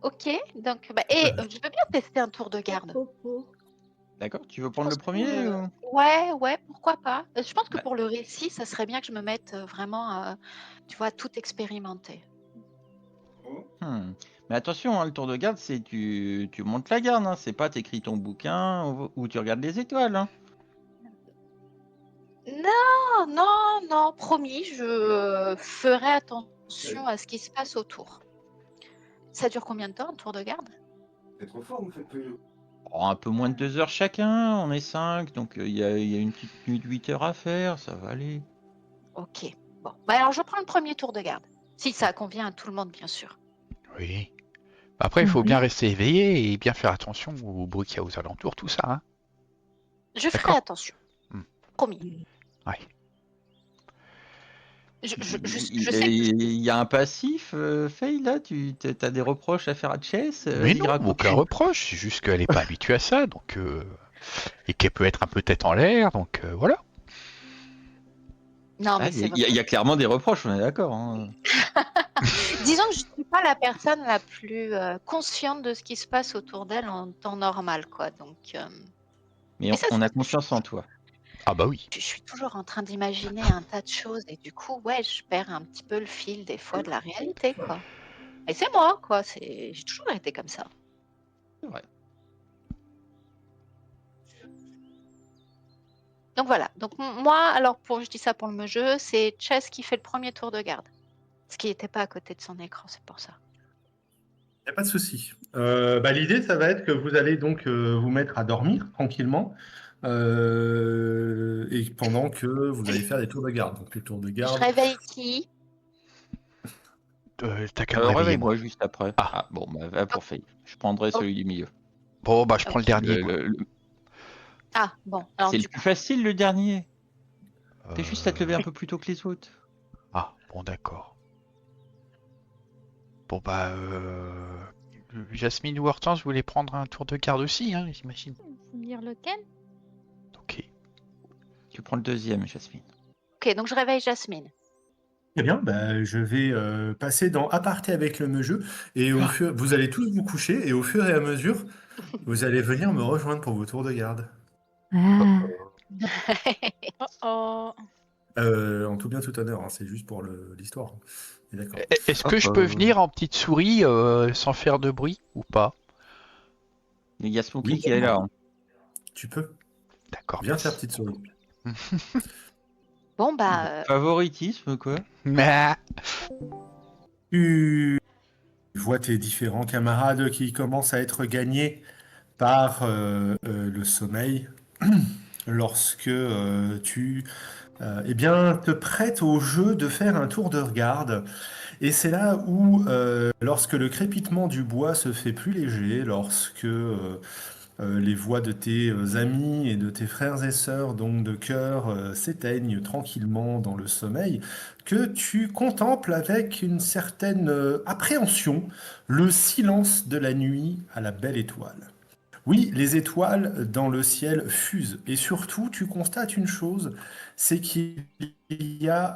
Ok, donc, et je veux bien tester un tour de garde. D'accord, tu veux prendre le pense premier que- ou... Ouais, pourquoi pas. Je pense que Ouais. pour le récit, ça serait bien que je me mette vraiment, tu vois, tout expérimenter. Mais attention, hein, le tour de garde, c'est tu montes la garde, hein, c'est pas t'écris ton bouquin ou tu regardes les étoiles. Hein. Non, promis, je ferai attention à ce qui se passe autour. Ça dure combien de temps, un tour de garde? C'est trop fort, vous faites plus. Oh, un peu moins de 2 heures chacun, on est 5, donc il y a une petite nuit de 8 heures à faire, ça va aller. Ok, bon. Alors, je prends le premier tour de garde. Si ça convient à tout le monde, bien sûr. Oui. Après, il faut bien rester éveillé et bien faire attention au bruit qu'il y a aux alentours, tout ça. Hein. Je ferai D'accord. attention. Promis. Ouais. Je sais que Il y a un passif, Faye, là, t'as des reproches à faire à Chess Mais vas-y, non, raconte. aucun reproche. C'est juste qu'elle n'est pas habituée à ça, donc et qu'elle peut être un peu tête en l'air, donc voilà. Non, mais Ah, c'est il y a clairement des reproches, on est d'accord. Hein. Disons que je ne suis pas la personne la plus consciente de ce qui se passe autour d'elle en temps normal, quoi. Donc, Mais Mais ça, on a c'est- confiance en toi. Ah bah oui. je suis toujours en train d'imaginer un tas de choses et du coup, ouais, je perds un petit peu le fil des fois de la réalité, quoi. Et c'est moi, quoi. J'ai toujours été comme ça. C'est vrai. Donc voilà. Donc moi, alors je dis ça pour le jeu, c'est Chess qui fait le premier tour de garde. Ce qui n'était pas à côté de son écran, c'est pour ça. Il n'y a pas de souci. L'idée, ça va être que vous allez donc vous mettre à dormir tranquillement. et pendant que vous allez faire des tours de garde. Donc les tours de Je garde. réveille qui? T'as qu'à me réveiller, moi. Réveille-moi juste après. Ah. Ah, bon, bah, va pour Faye. Je prendrai celui du milieu. Bon, bah, je prends le Ok. dernier, moi. Ah, bon. Alors, C'est du le plus coup, facile, le dernier. T'as juste à te lever un peu plus tôt que les autres. Ah, bon, d'accord. Bon, bah, Jasmine ou Hortense, vous voulez prendre un tour de garde aussi, hein, j'imagine. Faut me dire lequel? Ok. Tu prends le deuxième, Jasmine. ok, donc je réveille Jasmine. Très bien, bah, je vais passer dans aparté avec le jeu et vous allez tous vous coucher et au fur et à mesure, vous allez venir me rejoindre pour vos tours de garde. Ah, Oh, En tout bien, tout honneur, hein, c'est juste pour l'histoire. Et d'accord. Est-ce que je peux venir en petite souris sans faire de bruit ou pas? Il y a Smokey Oui, qui est là. Hein. tu peux. D'accord, Viens faire merci. petite souris. Bon, bah, Favoritisme, quoi. Mais... Tu vois tes différents camarades qui commencent à être gagnés par le sommeil lorsque tu eh bien, te prêtes au jeu de faire un tour de garde. Et c'est là où, lorsque le crépitement du bois se fait plus léger, lorsque les voix de tes amis et de tes frères et sœurs, donc de cœur, s'éteignent tranquillement dans le sommeil, que tu contemples avec une certaine appréhension le silence de la nuit à la belle étoile. Oui, les étoiles dans le ciel fusent. Et surtout, tu constates une chose, c'est qu'il y a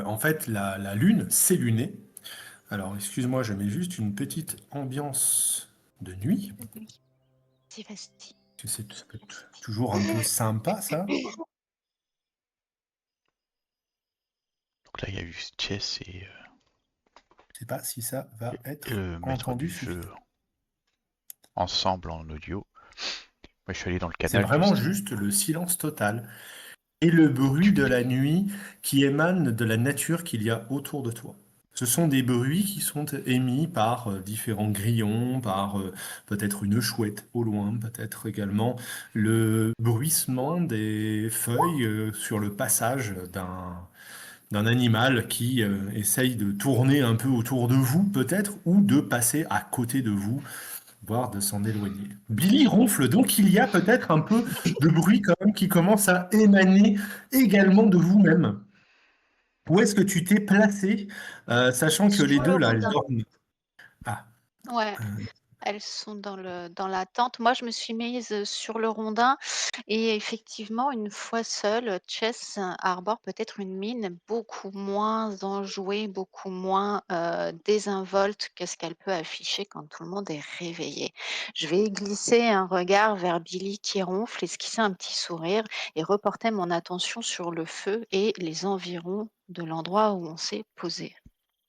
en fait la Lune, c'est luné. Alors, excuse-moi, je mets juste une petite ambiance de nuit. c'est facile. Ça peut être toujours un peu sympa, ça. Donc là, il y a eu Jess et Je sais pas si ça va être le maître entendu du jeu suffisamment. ensemble en audio. Moi, je suis allé dans le C'est canal vraiment Justin. juste le silence total et le bruit de la nuit qui émane de la nature qu'il y a autour de toi. Ce sont des bruits qui sont émis par différents grillons, par peut-être une chouette au loin, peut-être également le bruissement des feuilles sur le passage d'un animal qui essaye de tourner un peu autour de vous, peut-être, ou de passer à côté de vous, voire de s'en éloigner. Billy ronfle, donc il y a peut-être un peu de bruit quand même qui commence à émaner également de vous-même. Où est-ce que tu t'es placé, sachant que les Sur le deux, là, elles rondin. dorment? Ah, Ouais, elles sont dans la tente. Moi, je me suis mise sur le rondin et effectivement, une fois seule, Chess arbore peut-être une mine beaucoup moins enjouée, beaucoup moins désinvolte que ce qu'elle peut afficher quand tout le monde est réveillé. Je vais glisser un regard vers Billy qui ronfle, esquisser un petit sourire et reporter mon attention sur le feu et les environs de l'endroit où on s'est posé.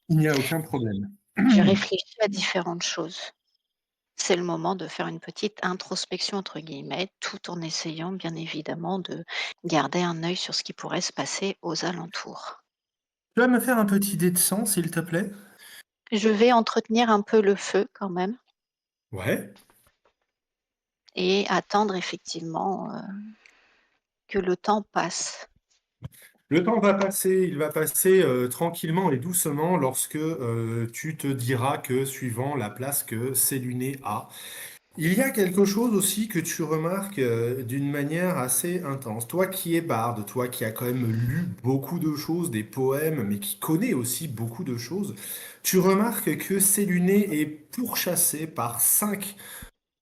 il n'y a aucun problème. J'ai réfléchi à différentes choses. C'est le moment de faire une petite introspection entre guillemets, tout en essayant bien évidemment de garder un œil sur ce qui pourrait se passer aux alentours. Tu vas me faire un petit dé de sang, s'il te plaît? Je vais entretenir un peu le feu quand même Ouais. et attendre effectivement que le temps passe. Le temps va passer, il va passer tranquillement et doucement lorsque tu te diras que, suivant la place que Séluné a, il y a quelque chose aussi que tu remarques d'une manière assez intense. Toi qui es barde, toi qui as quand même lu beaucoup de choses, des poèmes, mais qui connais aussi beaucoup de choses, tu remarques que Séluné est pourchassé par 5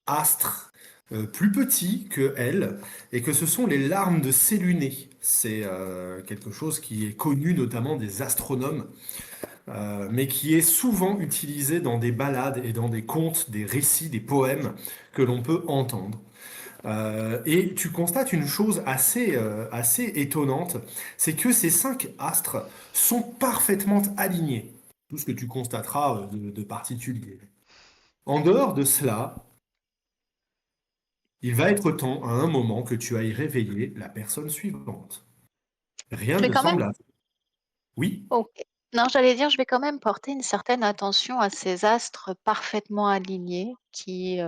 astres plus petits que elle, et que ce sont les larmes de Séluné. C'est quelque chose qui est connu notamment des astronomes, mais qui est souvent utilisé dans des ballades et dans des contes, des récits, des poèmes que l'on peut entendre. Et tu constates une chose assez étonnante, c'est que ces 5 astres sont parfaitement alignés. Tout ce que tu constateras de particulier. En dehors de cela, il va être temps à un moment que tu ailles réveiller la personne suivante. Rien Je vais ne quand même. semble... Oui? Ok. Non, j'allais dire, je vais quand même porter une certaine attention à ces astres parfaitement alignés qui,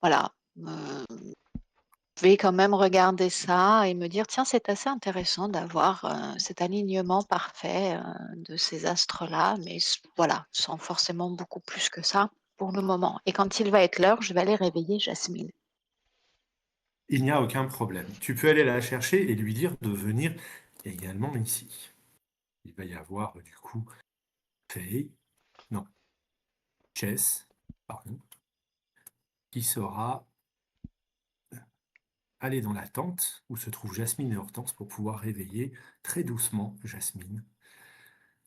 voilà, Je vais quand même regarder ça et me dire, tiens, c'est assez intéressant d'avoir cet alignement parfait de ces astres-là, mais voilà, sans forcément beaucoup plus que ça pour le moment. Et quand il va être l'heure, je vais aller réveiller Jasmine. Il n'y a aucun problème. Tu peux aller la chercher et lui dire de venir également ici. Il va y avoir du coup Faye, non, Chess, pardon, qui sera aller dans la tente où se trouvent Jasmine et Hortense pour pouvoir réveiller très doucement Jasmine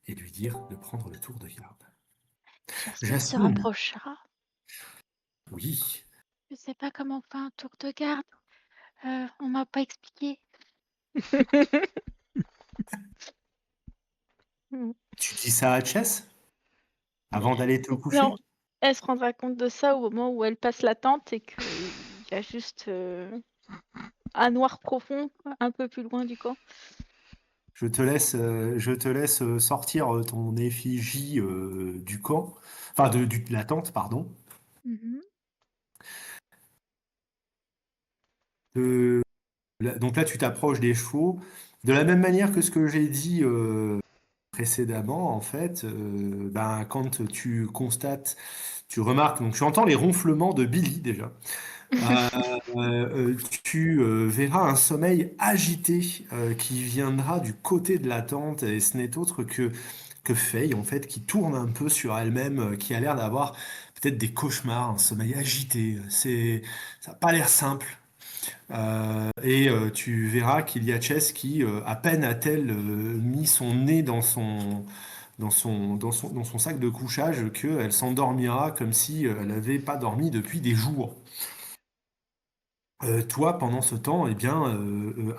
et lui dire de prendre le tour de garde. Jasmine se Jasmine, rapprochera. oui, Je sais pas comment on fait un tour de garde. On m'a pas expliqué. tu dis ça à Chess avant d'aller te coucher? Non, elle se rendra compte de ça au moment où elle passe la tente et qu'il y a juste un noir profond un peu plus loin du camp. Je te laisse sortir ton effigie du camp, enfin de la tente, pardon. Mhm. Euh, donc là, tu t'approches des chevaux. De la même manière que ce que j'ai dit précédemment, en fait, ben, quand tu constates, tu remarques, donc tu entends les ronflements de Billy déjà. Euh, Tu verras un sommeil agité qui viendra du côté de la tente et ce n'est autre que Faye, en fait, qui tourne un peu sur elle-même, qui a l'air d'avoir peut-être des cauchemars, un sommeil agité. Ça n'a pas l'air simple. Tu verras qu'il y a Chess qui, à peine a-t-elle mis son nez dans son sac de couchage, qu'elle s'endormira comme si elle n'avait pas dormi depuis des jours. Toi, pendant ce temps, eh bien,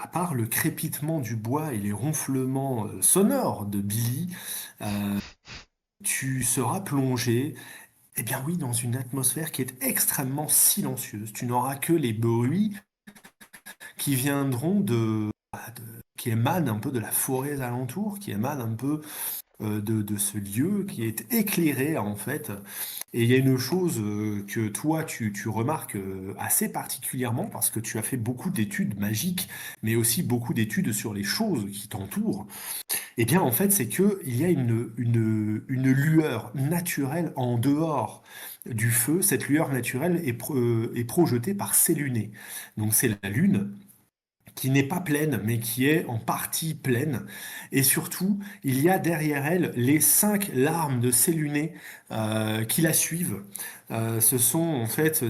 à part le crépitement du bois et les ronflements sonores de Billy, euh, tu seras plongé, eh bien oui, dans une atmosphère qui est extrêmement silencieuse. Tu n'auras que les bruits qui viendront qui émanent un peu de la forêt alentour, qui émanent un peu de ce lieu qui est éclairé en fait. Et il y a une chose que toi tu remarques assez particulièrement parce que tu as fait beaucoup d'études magiques, mais aussi beaucoup d'études sur les choses qui t'entourent. Eh bien en fait c'est que il y a une lueur naturelle en dehors du feu. Cette lueur naturelle est projetée par Séluné. Donc c'est la lune qui n'est pas pleine, mais qui est en partie pleine. Et surtout, il y a derrière elle les 5 larmes de Séluné qui la suivent. Ce sont en fait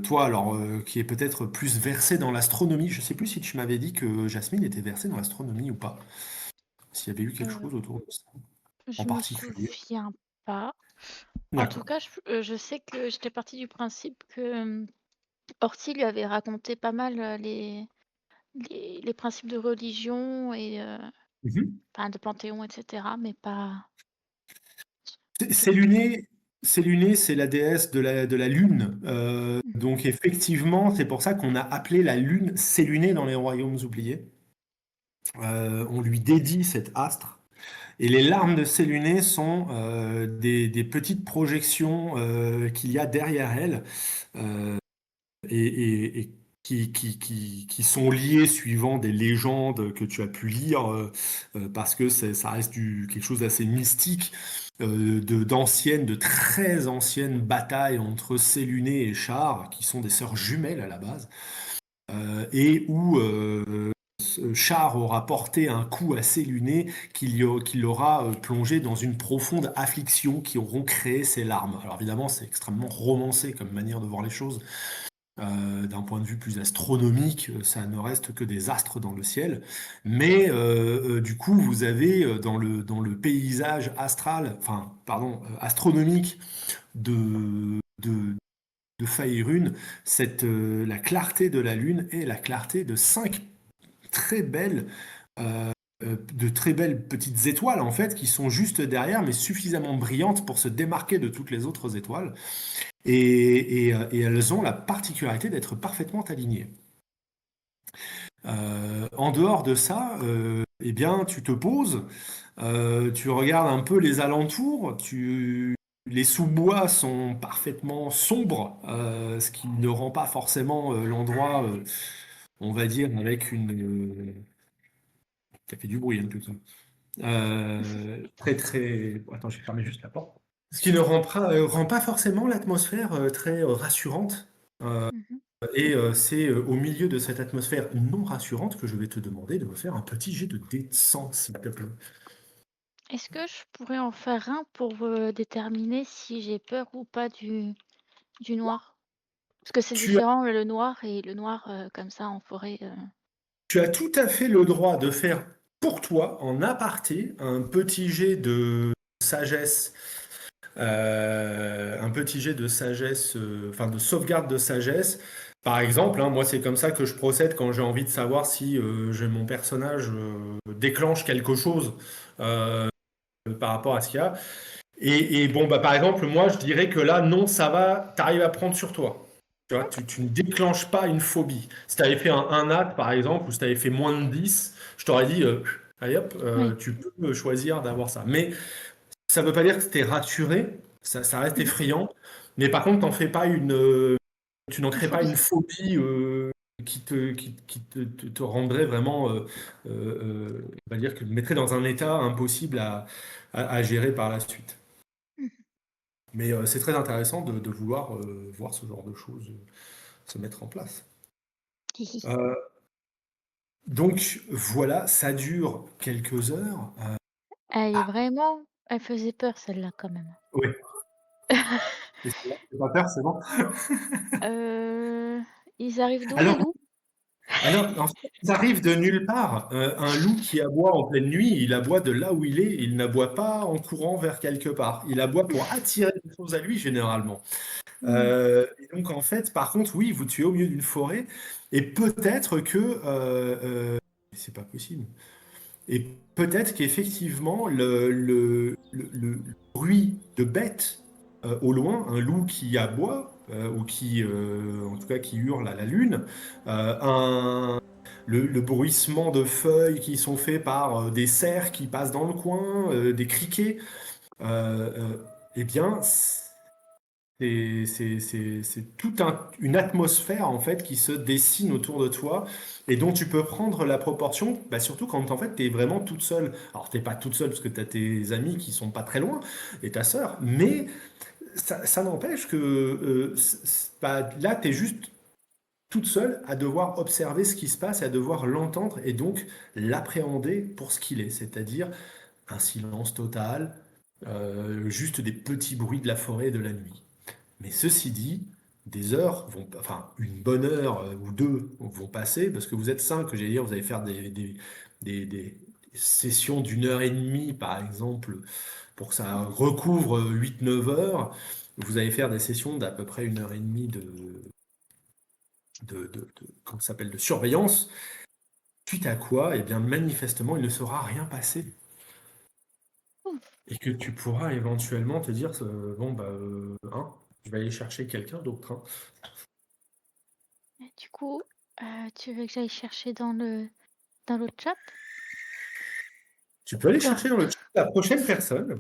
toi, alors, qui est peut-être plus versé dans l'astronomie. Je ne sais plus si tu m'avais dit que Jasmine était versée dans l'astronomie ou pas. S'il y avait eu quelque chose autour de ça, en Je me particulier. souviens pas. En tout D'accord. cas, je sais que j'étais partie du principe que Horty lui avait raconté pas mal les principes de religion et Mhm. enfin, de panthéon, etc. Mais pas. Séluné, Séluné, c'est la déesse de la lune. Donc effectivement, c'est pour ça qu'on a appelé la lune Séluné dans les royaumes oubliés. On lui dédie cet astre. Et les larmes de Séluné sont des petites projections qu'il y a derrière elle euh, et qui sont liées suivant des légendes que tu as pu lire parce que ça reste quelque chose d'assez mystique de très anciennes batailles entre Séluné et Char, qui sont des sœurs jumelles à la base, et où Char aura porté un coup à Séluné qui l'aura plongé dans une profonde affliction qui auront créé ces larmes. Alors évidemment, c'est extrêmement romancé comme manière de voir les choses. D'un point de vue plus astronomique, ça ne reste que des astres dans le ciel. Mais du coup, vous avez dans le paysage astral, enfin, pardon, astronomique de Faerun, la clarté de la Lune et la clarté de 5 très belles, de très belles petites étoiles, en fait, qui sont juste derrière, mais suffisamment brillantes pour se démarquer de toutes les autres étoiles. Et elles ont la particularité d'être parfaitement alignées. En dehors de ça, eh bien, tu te poses, tu regardes un peu les alentours, les sous-bois sont parfaitement sombres, ce qui ne rend pas forcément l'endroit, on va dire, avec une... ça fait du bruit, hein, tout ça. Très, très... Attends, j'ai fermé juste la porte. Ce qui ne rend pas forcément l'atmosphère très rassurante. Mhm. Et c'est au milieu de cette atmosphère non rassurante que je vais te demander de me faire un petit jet de dé de 100, s'il te plaît. Est-ce que je pourrais en faire un pour déterminer si j'ai peur ou pas du noir? Parce que c'est Tu as, différent le noir et le noir comme ça en forêt. tu as tout à fait le droit de faire pour toi, en aparté, un petit jet de sagesse, enfin de sauvegarde de sagesse. Par exemple, hein, moi c'est comme ça que je procède quand j'ai envie de savoir si mon personnage déclenche quelque chose par rapport à ce qu'il y a. Et bon, bah, par exemple, moi, je dirais que là, non, ça va, t'arrives à prendre sur toi. Tu vois, tu ne déclenches pas une phobie. Si tu avais fait un nat, par exemple, ou si tu avais fait moins de 10, je t'aurais dit, allez hop, Oui. tu peux choisir d'avoir ça. Mais ça ne veut pas dire que tu es rassuré, ça reste Mhm. effrayant. Mais par contre, tu n'en Une crées pas une phobie. phobie qui te rendrait vraiment, on va dire, que mettrait dans un état impossible à gérer par la suite. Mhm. Mais c'est très intéressant de vouloir voir ce genre de choses se mettre en place. Hihi. Euh, donc voilà, ça dure quelques heures. Elle faisait peur celle-là quand même. Oui, et c'est pas peur, c'est bon. Euh, Ils arrivent d'où les Alors, loups? en fait, ils arrivent de nulle part. Un loup qui aboie en pleine nuit, il aboie de là où il est. Il n'aboie pas en courant vers quelque part. Il aboie pour attirer des choses à lui, généralement. Hmm. Et donc, en fait, par contre, oui, vous tuez au milieu d'une forêt. Et peut-être que... c'est pas possible. Et peut-être qu'effectivement, le bruit de bête au loin, un loup qui aboie, ou qui, en tout cas, qui hurle à la lune, le bruissement de feuilles qui sont faits par des cerfs qui passent dans le coin, des criquets, eh bien, c'est toute une atmosphère en fait qui se dessine autour de toi et dont tu peux prendre la proportion, bah, surtout quand en fait tu es vraiment toute seule. Alors t'es pas toute seule parce que tu as tes amis qui sont pas très loin et ta sœur, mais ça n'empêche que bah, là tu es juste toute seule à devoir observer ce qui se passe et à devoir l'entendre et donc l'appréhender pour ce qu'il est, c'est-à-dire un silence total, juste des petits bruits de la forêt et de la nuit. Mais ceci dit, des heures vont, enfin une bonne heure ou deux vont passer parce que vous êtes cinq, j'allais dire, vous allez faire des sessions d'une heure et demie, par exemple, pour que ça recouvre 8-9 heures. Vous allez faire des sessions d'à peu près une heure et demie comment ça s'appelle, de surveillance. Suite à quoi, eh bien, manifestement, il ne sera rien passé. Et que tu pourras éventuellement te dire, bon, bah, hein, je vais aller chercher quelqu'un d'autre, hein. Du coup, tu veux que j'aille chercher dans le chat? Tu peux aller Genre, chercher dans le chat la prochaine personne.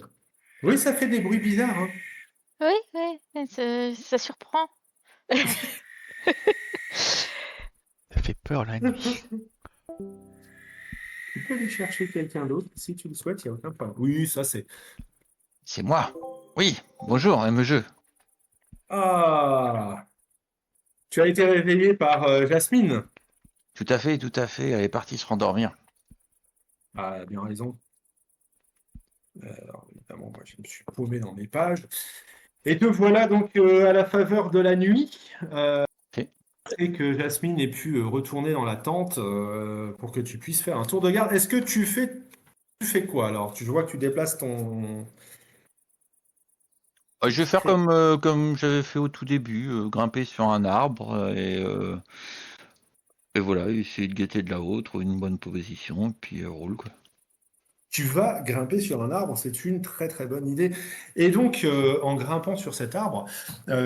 Oui, ça fait des bruits bizarres, hein. oui, oui, ça surprend. Ça fait peur la nuit. Tu peux aller chercher quelqu'un d'autre si tu le souhaites, il n'y a aucun problème. Oui, ça c'est. C'est moi. Oui, bonjour, MJ. Ah! Tu as été réveillé par Jasmine. Tout à fait, tout à fait. Elle est partie se rendormir. Ah, elle a bien raison. Alors, évidemment, moi je me suis paumé dans mes pages. Et te voilà donc à la faveur de la nuit. Ok. Et que Jasmine ait pu retourner dans la tente pour que tu puisses faire un tour de garde. Est-ce que tu fais quoi alors? Je vois que tu déplaces ton. Je vais faire comme j'avais fait au tout début, grimper sur un arbre et voilà, essayer de guetter de là-haut, trouver une bonne position, puis roule quoi. Tu vas grimper sur un arbre, c'est une très très bonne idée. Et donc, en grimpant sur cet arbre,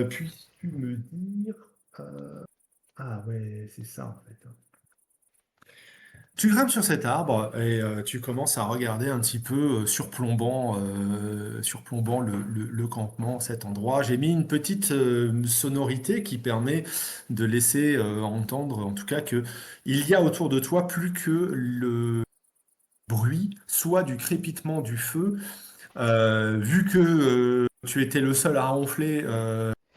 puis-tu me dire... Ah ouais, c'est ça en fait. Tu grimpes sur cet arbre et tu commences à regarder un petit peu surplombant le campement, cet endroit. J'ai mis une petite sonorité qui permet de laisser entendre, en tout cas, que il y a autour de toi plus que le bruit, soit du crépitement du feu, vu que tu étais le seul à ronfler.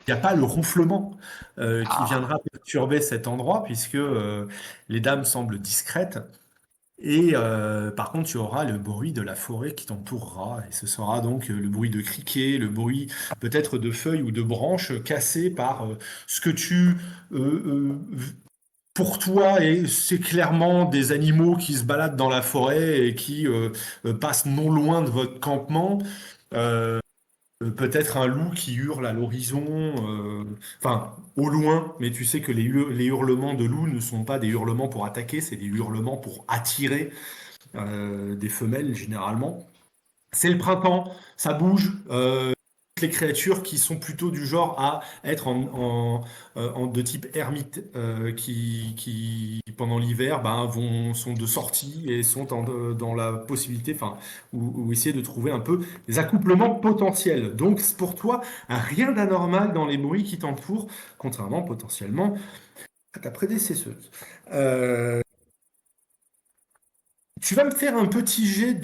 Il n'y a pas le ronflement qui Ah, viendra perturber cet endroit, puisque les dames semblent discrètes. Et par contre, tu auras le bruit de la forêt qui t'entourera, et ce sera donc le bruit de criquets, le bruit peut-être de feuilles ou de branches cassées par ce que pour toi, et c'est clairement des animaux qui se baladent dans la forêt et qui passent non loin de votre campement. Euh, Peut-être un loup qui hurle à l'horizon, enfin au loin, mais tu sais que les hurlements de loup ne sont pas des hurlements pour attaquer, c'est des hurlements pour attirer des femelles généralement. C'est le printemps, ça bouge. Les créatures qui sont plutôt du genre à être de type ermite, qui pendant l'hiver sont de sortie et sont dans la possibilité, enfin, ou essayer de trouver un peu des accouplements potentiels. Donc pour toi, rien d'anormal dans les bruits qui t'entourent, contrairement potentiellement à ta prédécesseuse. Euh, Tu vas me faire un petit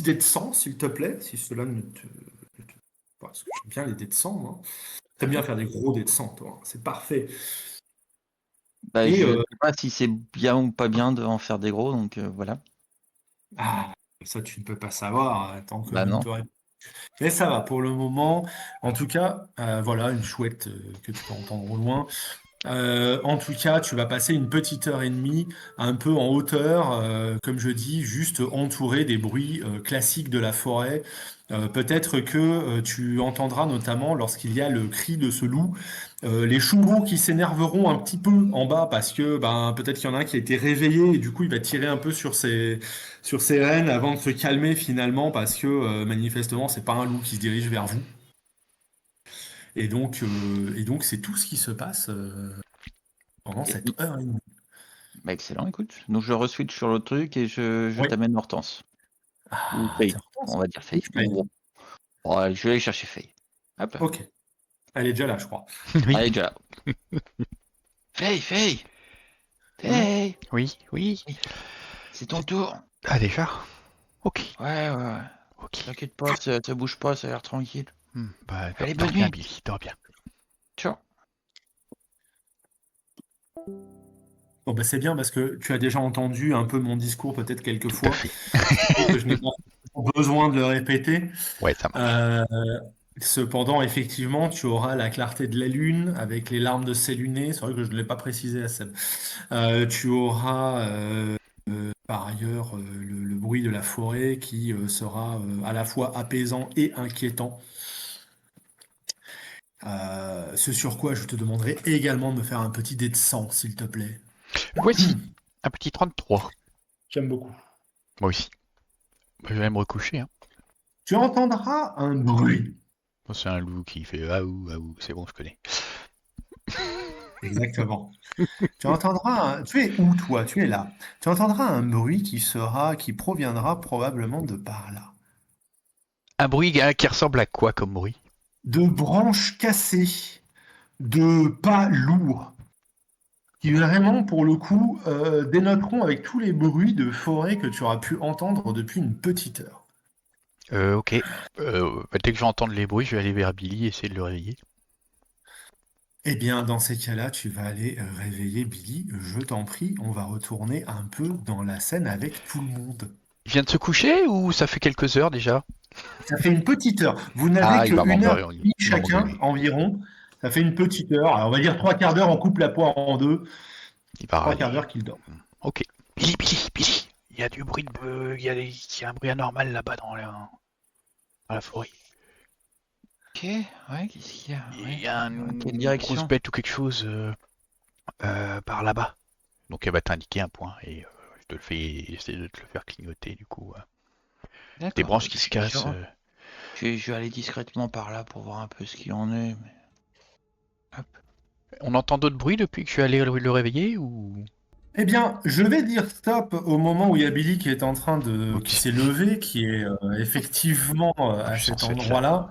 dé de sang, s'il te plaît, si cela ne te... Parce que j'aime bien les dés de sang, moi. T'aimes bien faire des gros dés de sang, toi. C'est parfait. Bah, Et je sais pas si c'est bien ou pas bien d'en faire des gros, donc voilà. ça, tu ne peux pas savoir tant que Bah je ne non. t'aurai. Mais ça va pour le moment. En tout cas, voilà, une chouette que tu peux entendre au loin. En tout cas, tu vas passer une petite heure et demie un peu en hauteur, comme je dis, juste entouré des bruits classiques de la forêt. Peut-être que tu entendras notamment lorsqu'il y a le cri de ce loup, les choureaux qui s'énerveront un petit peu en bas parce que peut-être qu'il y en a un qui a été réveillé et du coup il va tirer un peu sur ses rênes avant de se calmer finalement parce que manifestement c'est pas un loup qui se dirige vers vous. Et donc c'est tout ce qui se passe pendant Et- cette heure et demie. Bah, excellent, écoute. Donc je reswitch sur le truc et je Oui. t'amène Hortense. Ou Ah, Faye, t'es en on va dire Faye. France, Faye. Bon, allez, je vais aller chercher Faye. Hop. Ok. Elle est déjà là, je crois. oui, Allez, déjà là. Faye, Faye, Hmm. Faye, oui, oui. c'est ton tour. Ah, déjà? Ok, Ouais. ok. T'inquiète pas, ça bouge pas, ça a l'air tranquille. Bah, Allez, dors bonne bien, nuit. Billy, dors bien. Ciao. Bon, bah, c'est bien parce que tu as déjà entendu un peu mon discours peut-être quelques Tout à fois. fait. Que je n'ai pas besoin de le répéter. Ouais, ça marche. Cependant, effectivement, tu auras la clarté de la lune avec les larmes de ses lunets. C'est vrai que je ne l'ai pas précisé à Seb. Tu auras par ailleurs le bruit de la forêt qui sera à la fois apaisant et inquiétant. Ce sur quoi je te demanderai également de me faire un petit dé de sang, s'il te plaît. Voici, un petit 33. J'aime beaucoup. Moi aussi. Bah, je vais me recoucher. Hein. Tu entendras un bruit. Bon, c'est un loup qui fait aou, aou. C'est bon, je connais. Exactement. Tu entendras Tu es où, toi? Tu es là. Tu entendras un bruit qui proviendra probablement de par là. Un bruit qui ressemble à quoi comme bruit? De branches cassées, de pas lourds, qui vraiment, pour le coup, dénoteront avec tous les bruits de forêt que tu auras pu entendre depuis une petite heure. Ok. Bah, dès que j'entends les bruits, je vais aller vers Billy et essayer de le réveiller. Eh bien, dans ces cas-là, tu vas aller réveiller Billy. Je t'en prie, on va retourner un peu dans la scène avec tout le monde. Il vient de se coucher ou ça fait quelques heures déjà? Ça fait une petite heure. Vous n'avez Ah, il va qu'une heure et m'envoyer. demie chacun environ. Ça fait une petite heure. Alors, on va dire 3/4 d'heure, on coupe la poire en deux. Il va 3/4 râler. d'heure qu'il dort. Ok. Billy. Il y a du bruit il y a un bruit anormal là-bas dans la forêt. Ok, ouais, qu'est-ce qu'il y a? Il y a Quelle une direction? grosse bête ou quelque chose par là-bas. Donc elle va t'indiquer un point et je te le fais essayer de te le faire clignoter du coup. Des D'accord. branches qui se cassent. Je vais aller discrètement par là pour voir un peu ce qu'il en est. Mais... On entend d'autres bruits depuis que je suis allé le réveiller ou? Eh bien, je vais dire stop au moment où il y a Billy qui est en train de, Ok. qui s'est levé, qui est effectivement à Je suis cet censé être là. endroit-là.